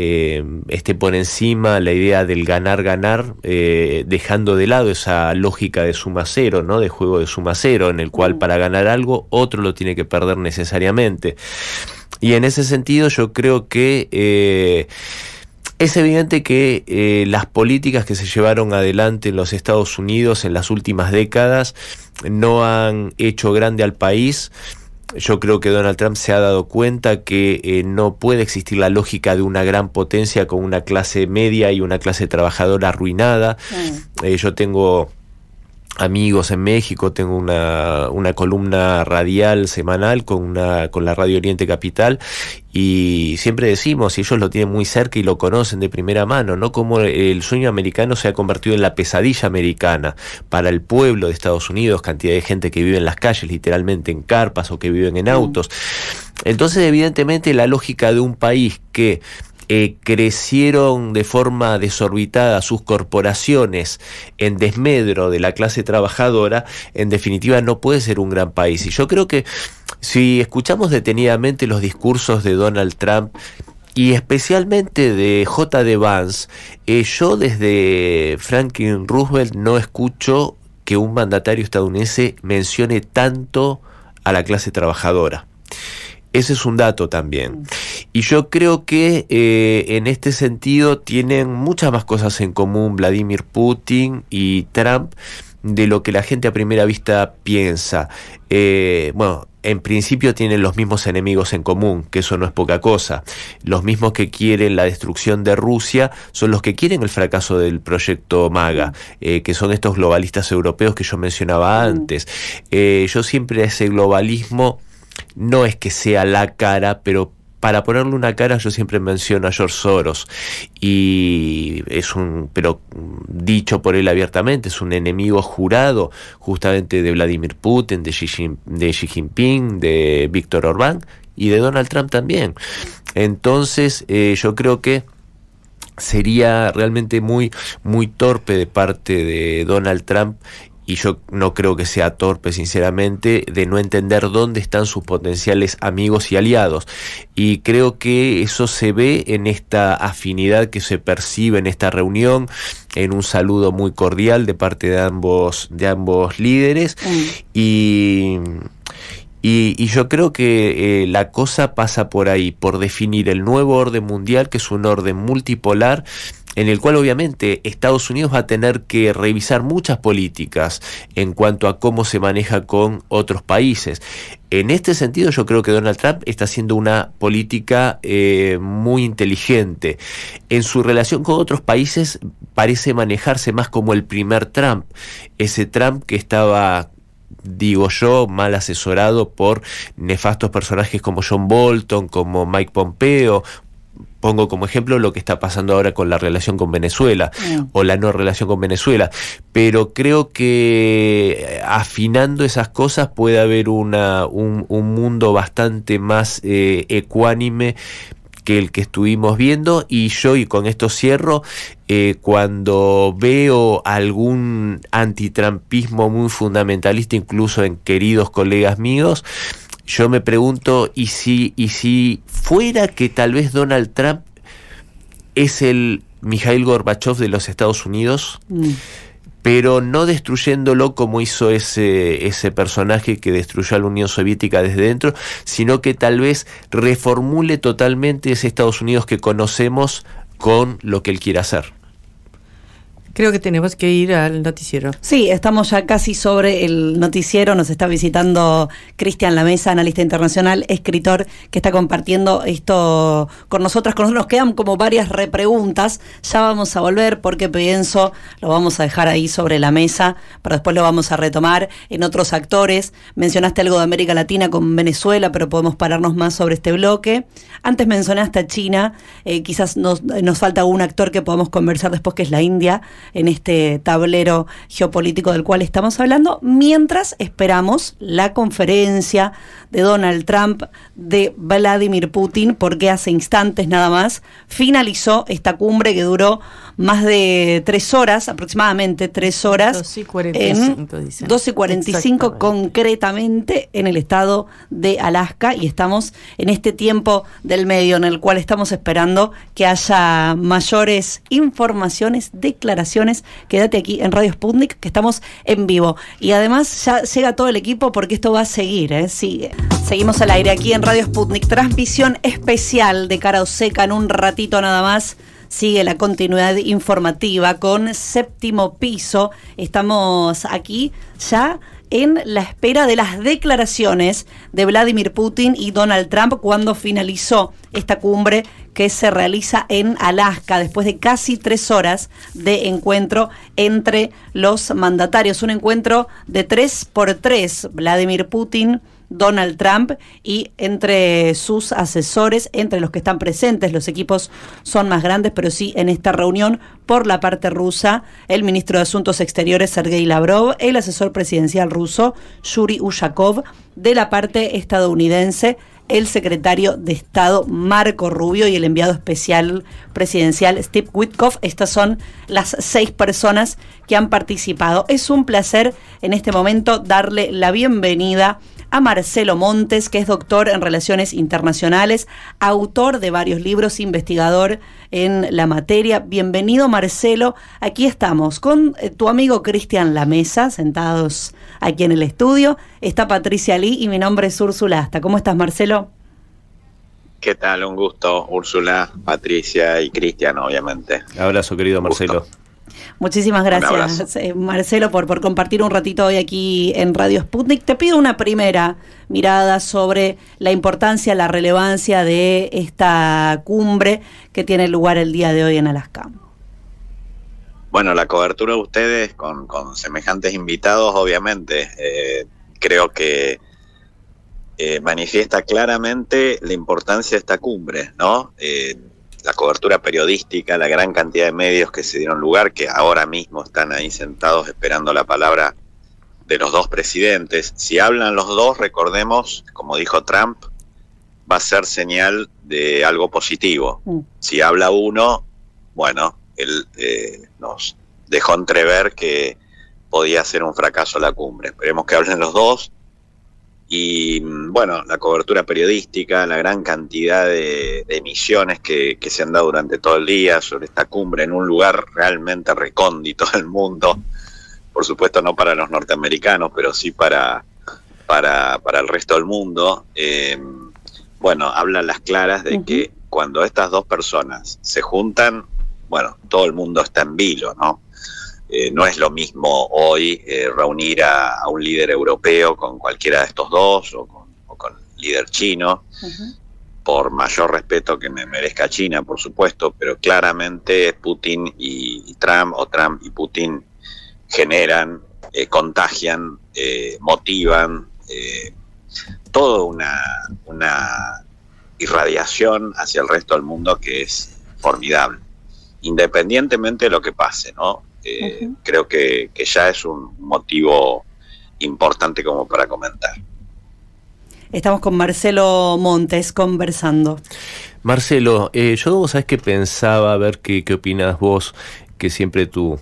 por encima la idea del ganar, dejando de lado esa lógica de suma cero, ¿no? De juego de suma cero, en el cual para ganar algo otro lo tiene que perder necesariamente. Y en ese sentido yo creo que es evidente que las políticas que se llevaron adelante en los Estados Unidos en las últimas décadas no han hecho grande al país. Yo creo que Donald Trump se ha dado cuenta que no puede existir la lógica de una gran potencia con una clase media y una clase trabajadora arruinada. Yo tengo amigos en México, tengo una columna radial semanal con la Radio Oriente Capital, y siempre decimos, y ellos lo tienen muy cerca y lo conocen de primera mano, ¿no? Como el sueño americano se ha convertido en la pesadilla americana para el pueblo de Estados Unidos, cantidad de gente que vive en las calles, literalmente en carpas, o que viven en autos. Entonces, evidentemente, la lógica de un país que crecieron de forma desorbitada sus corporaciones en desmedro de la clase trabajadora, en definitiva no puede ser un gran país. Y yo creo que si escuchamos detenidamente los discursos de Donald Trump y especialmente de J.D. Vance, yo desde Franklin Roosevelt no escucho que un mandatario estadounidense mencione tanto a la clase trabajadora. Ese es un dato también. Y yo creo que en este sentido tienen muchas más cosas en común Vladimir Putin y Trump de lo que la gente a primera vista piensa. En principio tienen los mismos enemigos en común, que eso no es poca cosa. Los mismos que quieren la destrucción de Rusia son los que quieren el fracaso del proyecto MAGA, que son estos globalistas europeos que yo mencionaba antes. Yo siempre ese globalismo no es que sea la cara, pero para ponerle una cara yo siempre menciono a George Soros, y pero dicho por él abiertamente, es un enemigo jurado justamente de Vladimir Putin, de Xi Jinping, de Víctor Orbán y de Donald Trump también. Entonces yo creo que sería realmente muy, muy torpe de parte de Donald Trump, y yo no creo que sea torpe, sinceramente, de no entender dónde están sus potenciales amigos y aliados. Y creo que eso se ve en esta afinidad que se percibe en esta reunión, en un saludo muy cordial de parte de ambos líderes. Y yo creo que la cosa pasa por ahí, por definir el nuevo orden mundial, que es un orden multipolar, en el cual obviamente Estados Unidos va a tener que revisar muchas políticas en cuanto a cómo se maneja con otros países. En este sentido yo creo que Donald Trump está haciendo una política muy inteligente. En su relación con otros países parece manejarse más como el primer Trump, ese Trump que estaba, digo yo, mal asesorado por nefastos personajes como John Bolton, como Mike Pompeo. Pongo como ejemplo lo que está pasando ahora con la relación con Venezuela, o la no relación con Venezuela, pero creo que afinando esas cosas puede haber un mundo bastante más ecuánime que el que estuvimos viendo. Y con esto cierro, cuando veo algún antitrampismo muy fundamentalista, incluso en queridos colegas míos, yo me pregunto, ¿y si fuera que tal vez Donald Trump es el Mikhail Gorbachev de los Estados Unidos? pero no destruyéndolo como hizo ese personaje que destruyó a la Unión Soviética desde dentro, sino que tal vez reformule totalmente ese Estados Unidos que conocemos con lo que él quiere hacer. Creo que tenemos que ir al noticiero. Sí, estamos ya casi sobre el noticiero. Nos está visitando Cristian Lamesa, analista internacional, escritor, que está compartiendo esto con nosotras. Con nosotros nos quedan como varias repreguntas. Ya vamos a volver porque pienso, lo vamos a dejar ahí sobre la mesa, pero después lo vamos a retomar en otros actores. Mencionaste algo de América Latina con Venezuela, pero podemos pararnos más sobre este bloque. Antes mencionaste a China, quizás nos falta un actor que podamos conversar después, que es la India, en este tablero geopolítico del cual estamos hablando, mientras esperamos la conferencia de Donald Trump, de Vladimir Putin, porque hace instantes nada más finalizó esta cumbre que duró más de 3 horas, aproximadamente 3 horas, 12:45 dicen. 12:45 concretamente en el estado de Alaska, y estamos en este tiempo del medio en el cual estamos esperando que haya mayores informaciones, declaraciones. Quédate aquí en Radio Sputnik, que estamos en vivo, y además ya llega todo el equipo porque esto va a seguir, sigue. Seguimos al aire aquí en Radio Sputnik, transmisión especial de Cara o Seca. En un ratito nada más sigue la continuidad informativa con Séptimo Piso. Estamos aquí ya en la espera de las declaraciones de Vladimir Putin y Donald Trump cuando finalizó esta cumbre que se realiza en Alaska después de casi 3 horas de encuentro entre los mandatarios. Un encuentro de 3x3, Vladimir Putin, Donald Trump, y entre sus asesores, entre los que están presentes, los equipos son más grandes, pero sí en esta reunión por la parte rusa, el ministro de Asuntos Exteriores Sergei Lavrov, el asesor presidencial ruso Yuri Ushakov, de la parte estadounidense el secretario de Estado Marco Rubio y el enviado especial presidencial Steve Witkoff. Estas son las 6 personas que han participado. Es un placer en este momento darle la bienvenida a Marcelo Montes, que es doctor en Relaciones Internacionales, autor de varios libros, investigador en la materia. Bienvenido, Marcelo. Aquí estamos con tu amigo Cristian Lamesa, sentados aquí en el estudio. Está Patricia Lee y mi nombre es Úrsula Asta. ¿Cómo estás, Marcelo? ¿Qué tal? Un gusto, Úrsula, Patricia y Cristian, obviamente. Abrazo, querido Marcelo. Muchísimas gracias, Marcelo, por compartir un ratito hoy aquí en Radio Sputnik. Te pido una primera mirada sobre la importancia, la relevancia de esta cumbre que tiene lugar el día de hoy en Alaska. Bueno, la cobertura de ustedes con semejantes invitados, obviamente, creo que manifiesta claramente la importancia de esta cumbre, ¿no? La cobertura periodística, la gran cantidad de medios que se dieron lugar, que ahora mismo están ahí sentados esperando la palabra de los dos presidentes. Si hablan los dos, recordemos, como dijo Trump, va a ser señal de algo positivo. Si habla uno, bueno, él nos dejó entrever que podía ser un fracaso la cumbre. Esperemos que hablen los dos. Y bueno, la cobertura periodística, la gran cantidad de emisiones que se han dado durante todo el día sobre esta cumbre en un lugar realmente recóndito del mundo, por supuesto no para los norteamericanos, pero sí para el resto del mundo. Bueno, hablan las claras de que cuando estas dos personas se juntan, bueno, todo el mundo está en vilo, ¿no? No es lo mismo hoy reunir a un líder europeo con cualquiera de estos dos o con el líder chino, por mayor respeto que me merezca China, por supuesto, pero claramente Putin y Trump, o Trump y Putin, generan, contagian, motivan toda una irradiación hacia el resto del mundo que es formidable, independientemente de lo que pase, ¿no? Creo que ya es un motivo importante como para comentar. Estamos con Marcelo Montes conversando. Marcelo, yo sabes que pensaba, a ver qué opinas vos, que siempre tu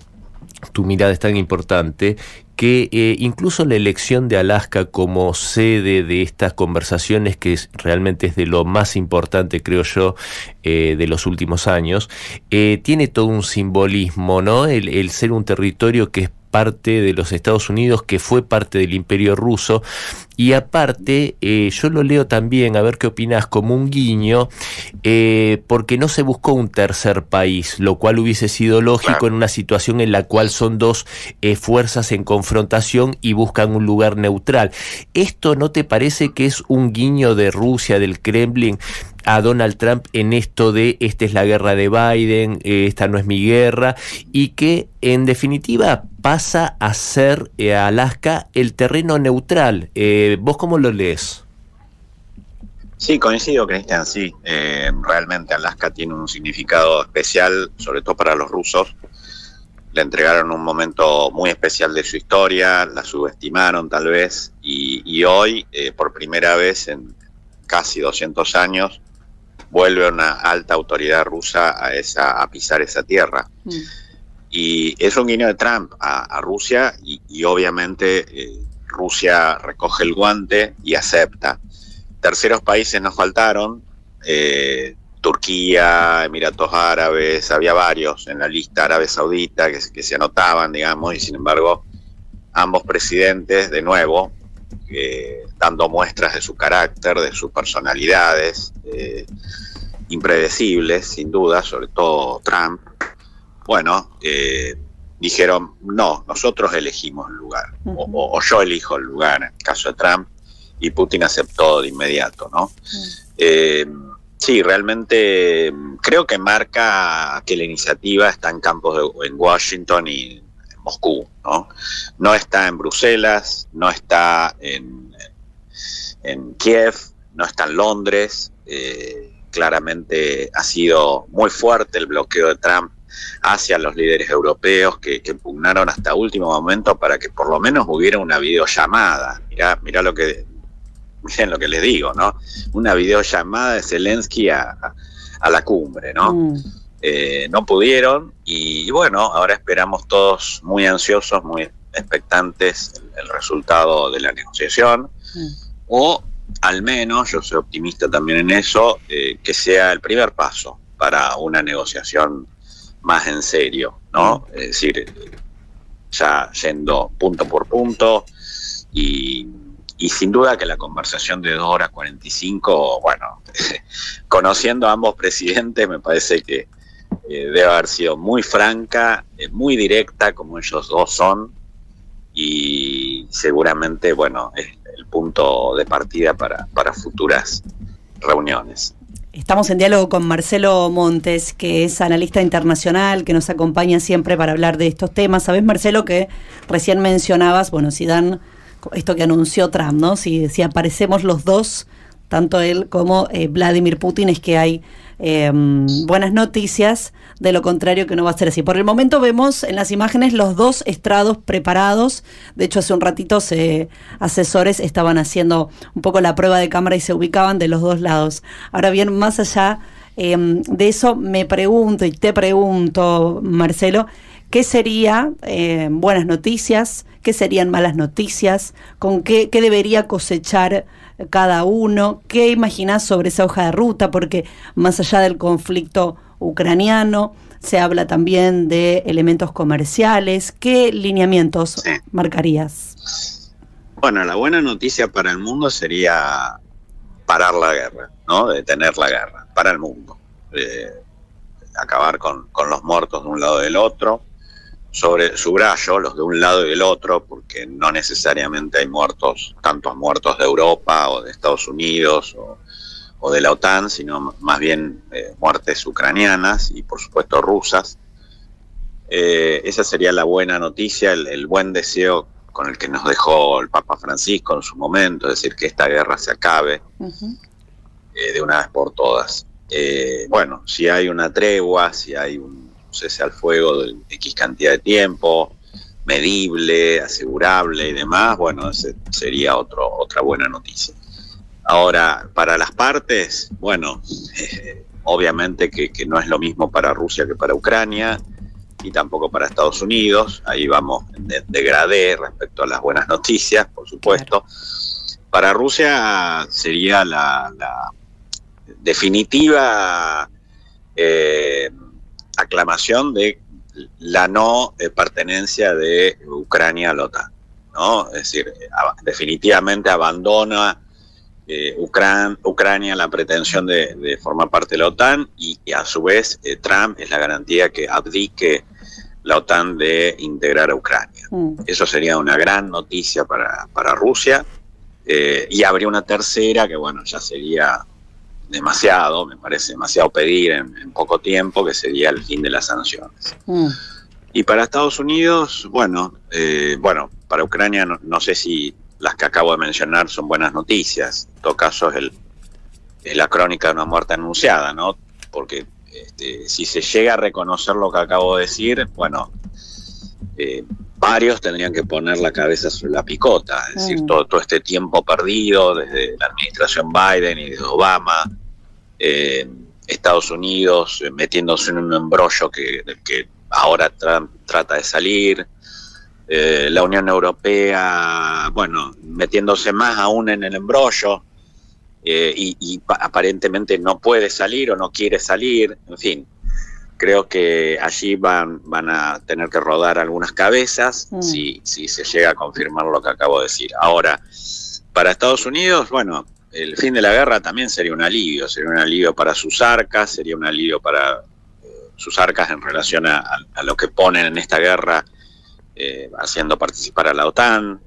mirada es tan importante, que incluso la elección de Alaska como sede de estas conversaciones, que realmente es de lo más importante, creo yo, de los últimos años, tiene todo un simbolismo, ¿no? El ser un territorio que es parte de los Estados Unidos, que fue parte del Imperio Ruso, y aparte, yo lo leo también, a ver qué opinás, como un guiño, porque no se buscó un tercer país, lo cual hubiese sido lógico en una situación en la cual son dos fuerzas en confrontación y buscan un lugar neutral. ¿Esto no te parece que es un guiño de Rusia, del Kremlin, a Donald Trump en esto de esta es la guerra de Biden, esta no es mi guerra, y que en definitiva pasa a ser Alaska el terreno neutral? ¿Vos cómo lo lees? Sí, coincido, Cristian, sí. Realmente Alaska tiene un significado especial, sobre todo para los rusos. Le entregaron un momento muy especial de su historia, la subestimaron tal vez, y hoy, por primera vez en casi 200 años, vuelve una alta autoridad rusa a pisar esa tierra. Y es un guiño de Trump a Rusia, y obviamente Rusia recoge el guante y acepta. Terceros países nos faltaron, Turquía, Emiratos Árabes, había varios en la lista, Arabia Saudita, que se anotaban, digamos, y sin embargo ambos presidentes, de nuevo, dando muestras de su carácter, de sus personalidades, impredecibles, sin duda, sobre todo Trump, bueno, dijeron, no, nosotros elegimos el lugar, o yo elijo el lugar, en el caso de Trump, y Putin aceptó de inmediato, ¿no? Sí, realmente creo que marca que la iniciativa está en en Washington y en Moscú, ¿no? No está en Bruselas, no está en Kiev, no está en Londres. Claramente ha sido muy fuerte el bloqueo de Trump hacia los líderes europeos que pugnaron hasta último momento para que por lo menos hubiera una videollamada. Mirá lo que... Miren lo que les digo, ¿no? Una videollamada de Zelensky a la cumbre, ¿no? No pudieron, y bueno, ahora esperamos todos muy ansiosos, muy expectantes el resultado de la negociación, o al menos, yo soy optimista también en eso, que sea el primer paso para una negociación más en serio, ¿no? Es decir, ya yendo punto por punto, y sin duda que la conversación de 2 horas 45, bueno, conociendo a ambos presidentes, me parece que debe haber sido muy franca, muy directa, como ellos dos son, y seguramente, bueno, es el punto de partida para futuras reuniones. Estamos en diálogo con Marcelo Montes, que es analista internacional, que nos acompaña siempre para hablar de estos temas. ¿Sabés, Marcelo, que recién mencionabas, bueno, si dan... esto que anunció Trump, ¿no? Si aparecemos los dos, tanto él como Vladimir Putin, es que hay buenas noticias, de lo contrario que no va a ser así. Por el momento vemos en las imágenes los dos estrados preparados. De hecho, hace un ratito asesores estaban haciendo un poco la prueba de cámara y se ubicaban de los dos lados. Ahora bien, más allá de eso, me pregunto y te pregunto, Marcelo, ¿qué serían buenas noticias? ¿Qué serían malas noticias? ¿Con qué debería cosechar cada uno? ¿Qué imaginás sobre esa hoja de ruta? Porque más allá del conflicto ucraniano, se habla también de elementos comerciales. ¿Qué lineamientos marcarías? Bueno, la buena noticia para el mundo sería parar la guerra, ¿no? Detener la guerra para el mundo. Acabar con los muertos de un lado y del otro. Subrayo los de un lado y del otro, porque no necesariamente hay tantos muertos de Europa o de Estados Unidos o de la OTAN, sino más bien muertes ucranianas y por supuesto rusas. Esa sería la buena noticia, el buen deseo con el que nos dejó el Papa Francisco en su momento, es decir, que esta guerra se acabe de una vez por todas. Bueno, si hay una tregua, si hay un cese al fuego de X cantidad de tiempo, medible, asegurable y demás, bueno, ese sería otra buena noticia. Ahora, para las partes, bueno, obviamente que no es lo mismo para Rusia que para Ucrania, y tampoco para Estados Unidos, ahí vamos de degradé respecto a las buenas noticias, por supuesto. Para Rusia sería la definitiva aclamación de la no pertenencia de Ucrania a la OTAN, ¿no? Es decir, definitivamente abandona Ucrania la pretensión de formar parte de la OTAN y a su vez Trump es la garantía que abdique la OTAN de integrar a Ucrania. Eso sería una gran noticia para Rusia, y habría una tercera que, bueno, ya sería demasiado, me parece demasiado pedir en poco tiempo, que sería el fin de las sanciones. Y para Estados Unidos, bueno, para Ucrania no sé si las que acabo de mencionar son buenas noticias. En todo caso es la crónica de una muerte anunciada, ¿no? Porque si se llega a reconocer lo que acabo de decir, bueno, varios tendrían que poner la cabeza sobre la picota, es decir, todo este tiempo perdido desde la administración Biden y desde Obama, Estados Unidos metiéndose en un embrollo del que ahora Trump trata de salir, la Unión Europea, bueno, metiéndose más aún en el embrollo, y aparentemente no puede salir o no quiere salir, en fin. Creo que allí van a tener que rodar algunas cabezas si se llega a confirmar lo que acabo de decir. Ahora, para Estados Unidos, bueno, el fin de la guerra también sería un alivio para sus arcas, sería un alivio para sus arcas en relación a lo que ponen en esta guerra, haciendo participar a la OTAN,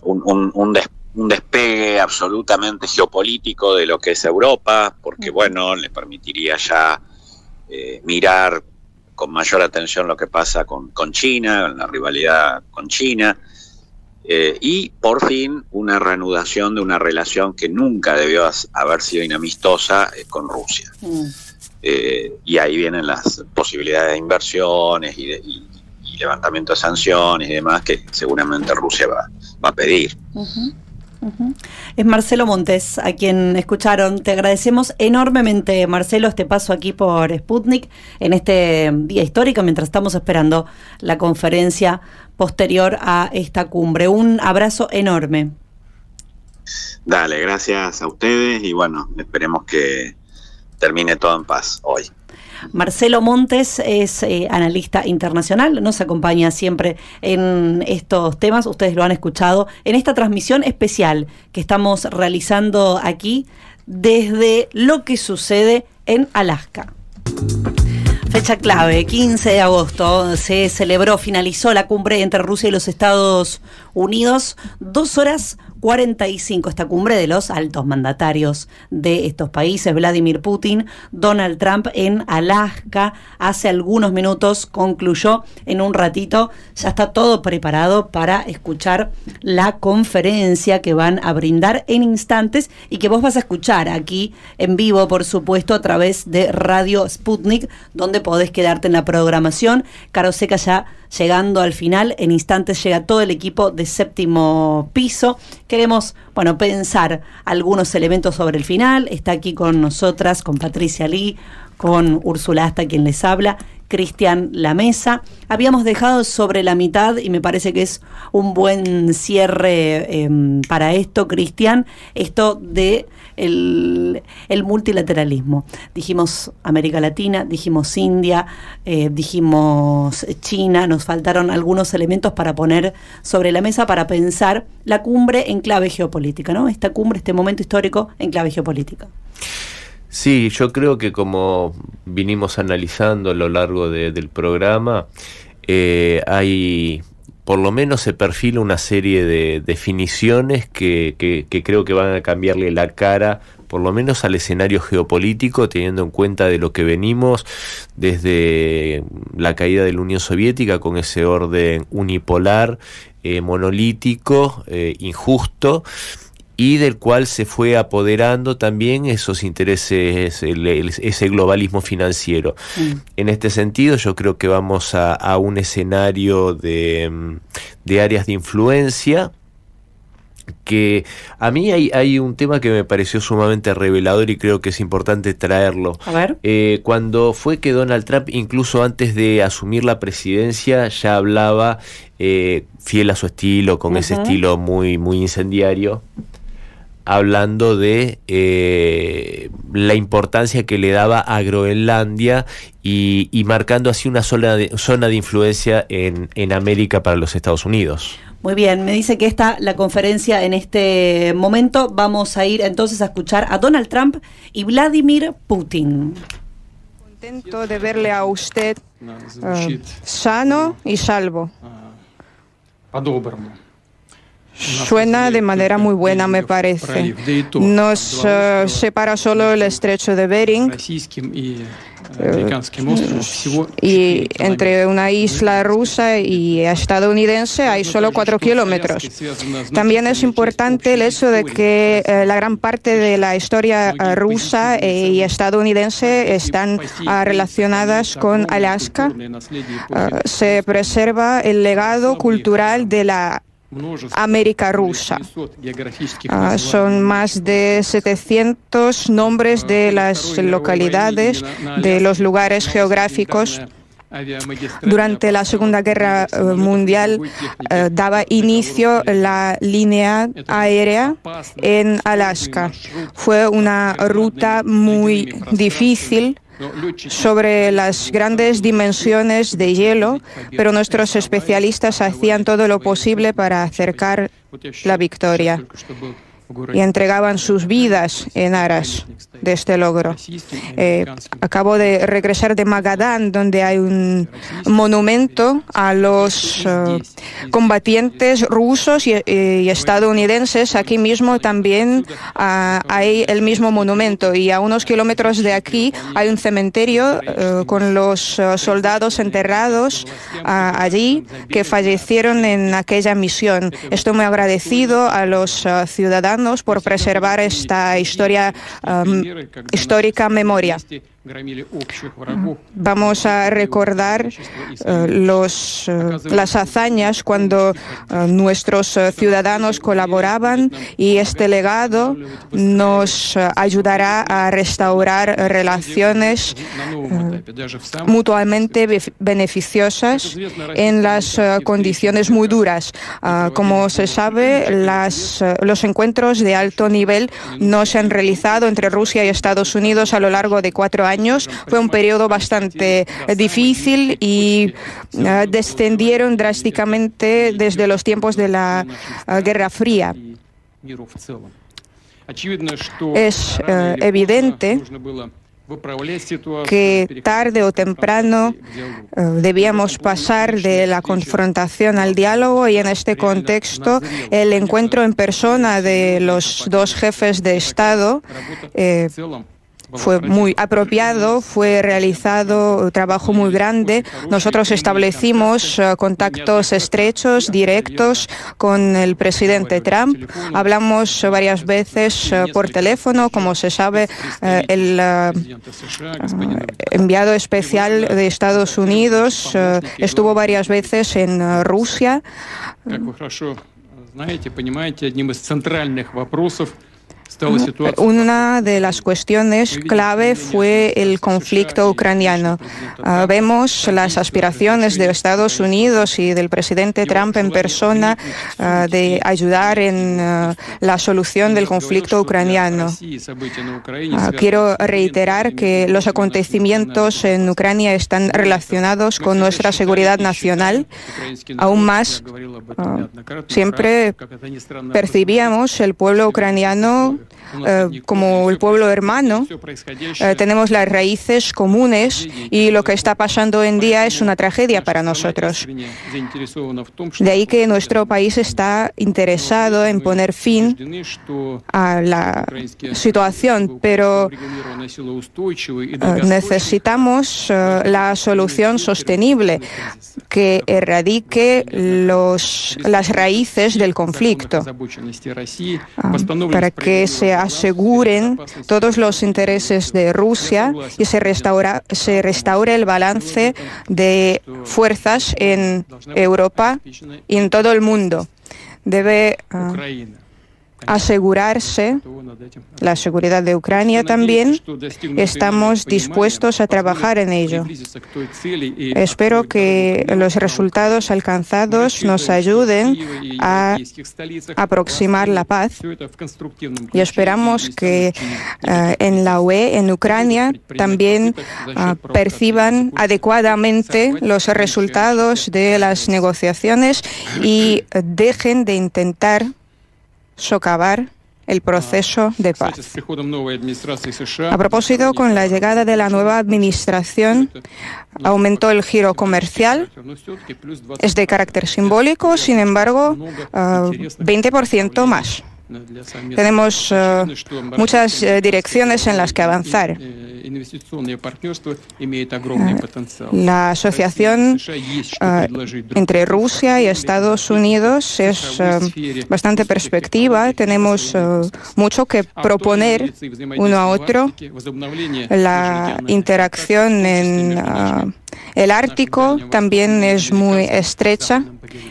un despegue absolutamente geopolítico de lo que es Europa, porque bueno, le permitiría ya mirar con mayor atención lo que pasa con China, la rivalidad con China, y por fin una reanudación de una relación que nunca debió haber sido inamistosa con Rusia. Y ahí vienen las posibilidades de inversiones y levantamiento de sanciones y demás que seguramente Rusia va a pedir. Es Marcelo Montes, a quien escucharon. Te agradecemos enormemente, Marcelo, este paso aquí por Sputnik en este día histórico, mientras estamos esperando la conferencia posterior a esta cumbre. Un abrazo enorme. Dale, gracias a ustedes y bueno, esperemos que termine todo en paz hoy. Marcelo Montes es analista internacional, nos acompaña siempre en estos temas, ustedes lo han escuchado, en esta transmisión especial que estamos realizando aquí desde lo que sucede en Alaska. Fecha clave, 15 de agosto, se finalizó la cumbre entre Rusia y los Estados Unidos, 2:45, esta cumbre de los altos mandatarios de estos países, Vladimir Putin, Donald Trump en Alaska, hace algunos minutos concluyó, en un ratito ya está todo preparado para escuchar la conferencia que van a brindar en instantes y que vos vas a escuchar aquí en vivo, por supuesto, a través de Radio Sputnik, donde podés quedarte en la programación. Caro Seca ya llegando al final, en instantes llega todo el equipo de Séptimo Piso. Queremos, pensar algunos elementos sobre el final. Está aquí con nosotras, con Patricia Lee, con Úrsula Asta, quien les habla, Cristian Lamesa. Habíamos dejado sobre la mitad, y me parece que es un buen cierre para esto, Cristian, esto de el multilateralismo. Dijimos América Latina, dijimos India, dijimos China, nos faltaron algunos elementos para poner sobre la mesa para pensar la cumbre en clave geopolítica, ¿no? Esta cumbre, este momento histórico en clave geopolítica. Sí, yo creo que como vinimos analizando a lo largo del programa, hay, por lo menos se perfila una serie de definiciones que creo que van a cambiarle la cara, por lo menos al escenario geopolítico, teniendo en cuenta de lo que venimos desde la caída de la Unión Soviética, con ese orden unipolar, monolítico, injusto, y del cual se fue apoderando también esos intereses, ese globalismo financiero. En este sentido, yo creo que vamos a un escenario de áreas de influencia, que a mí hay un tema que me pareció sumamente revelador y creo que es importante traerlo. A ver. Cuando fue que Donald Trump, incluso antes de asumir la presidencia, ya hablaba, fiel a su estilo, con ese estilo muy, muy incendiario, hablando de la importancia que le daba a Groenlandia y marcando así una zona de influencia en América para los Estados Unidos. Muy bien, me dice que está la conferencia en este momento. Vamos a ir entonces a escuchar a Donald Trump y Vladimir Putin. Contento de verle a usted sano y salvo. Suena de manera muy buena, me parece. Nos separa solo el estrecho de Bering y entre una isla rusa y estadounidense hay solo 4 kilómetros. También es importante el hecho de que la gran parte de la historia rusa y estadounidense están relacionadas con Alaska. Se preserva el legado cultural de la América rusa. Son más de 700 nombres de las localidades, de los lugares geográficos. Durante la Segunda Guerra Mundial daba inicio la línea aérea en Alaska. Fue una ruta muy difícil sobre las grandes dimensiones de hielo, pero nuestros especialistas hacían todo lo posible para acercar la victoria y entregaban sus vidas en aras de este logro. Acabo de regresar de Magadán, donde hay un monumento a los combatientes rusos y estadounidenses. Aquí mismo también hay el mismo monumento, y a unos kilómetros de aquí hay un cementerio con los soldados enterrados allí que fallecieron en aquella misión. Estoy muy agradecido a los ciudadanos por preservar esta histórica memoria. Vamos a recordar las hazañas cuando nuestros ciudadanos colaboraban, y este legado nos ayudará a restaurar relaciones mutuamente beneficiosas en las condiciones muy duras. Como se sabe, los encuentros de alto nivel no se han realizado entre Rusia y Estados Unidos a lo largo de 4 años. Fue un periodo bastante difícil y descendieron drásticamente desde los tiempos de la Guerra Fría. Es evidente que tarde o temprano debíamos pasar de la confrontación al diálogo, y en este contexto el encuentro en persona de los dos jefes de Estado fue muy apropiado, fue realizado un trabajo muy grande. Nosotros establecimos contactos estrechos, directos con el presidente Trump. Hablamos varias veces por teléfono. Como se sabe, el enviado especial de Estados Unidos estuvo varias veces en Rusia. Una de las cuestiones clave fue el conflicto ucraniano. Vemos las aspiraciones de Estados Unidos y del presidente Trump en persona de ayudar en la solución del conflicto ucraniano. Quiero reiterar que los acontecimientos en Ucrania están relacionados con nuestra seguridad nacional. Aún más, siempre percibíamos el pueblo ucraniano como el pueblo hermano. Tenemos las raíces comunes, y lo que está pasando hoy en día es una tragedia para nosotros. De ahí que nuestro país está interesado en poner fin a la situación, pero necesitamos la solución sostenible que erradique las raíces del conflicto, para que se aseguren todos los intereses de Rusia y se restaure el balance de fuerzas en Europa y en todo el mundo. Debe asegurarse la seguridad de Ucrania también, estamos dispuestos a trabajar en ello. Espero que los resultados alcanzados nos ayuden a aproximar la paz y esperamos que en la UE, en Ucrania, también perciban adecuadamente los resultados de las negociaciones y dejen de intentar socavar el proceso de paz. A propósito, con la llegada de la nueva administración, aumentó el giro comercial. Es de carácter simbólico, sin embargo, 20% más. Tenemos muchas direcciones en las que avanzar. La asociación entre Rusia y Estados Unidos es bastante perspectiva. Tenemos mucho que proponer uno a otro. La interacción en el Ártico también es muy estrecha.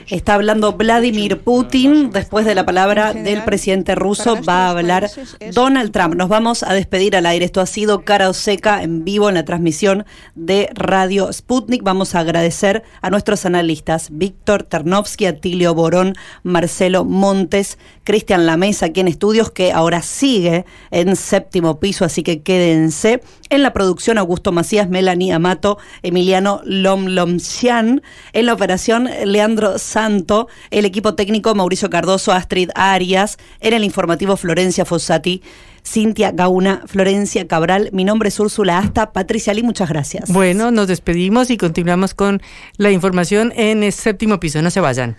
Está hablando Vladimir Putin. Después de la palabra del presidente ruso va a hablar Donald Trump. Nos vamos a despedir al aire. Esto ha sido Cara o Seca en vivo en la transmisión de Radio Sputnik. Vamos a agradecer a nuestros analistas Víctor Ternovsky, Atilio Borón, Marcelo Montes, Cristian Lamesa aquí en estudios, que ahora sigue en Séptimo Piso, así que quédense. En la producción, Augusto Macías, Melanie Amato, Emiliano Lomlomsian. En la operación, Leandro Santo. El equipo técnico, Mauricio Cardoso, Astrid Arias. En el informativo, Florencia Fossati, Cintia Gauna, Florencia Cabral. Mi nombre es Úrsula Asta. Patricia Lee, muchas gracias. Bueno, nos despedimos y continuamos con la información en el Séptimo Piso. No se vayan.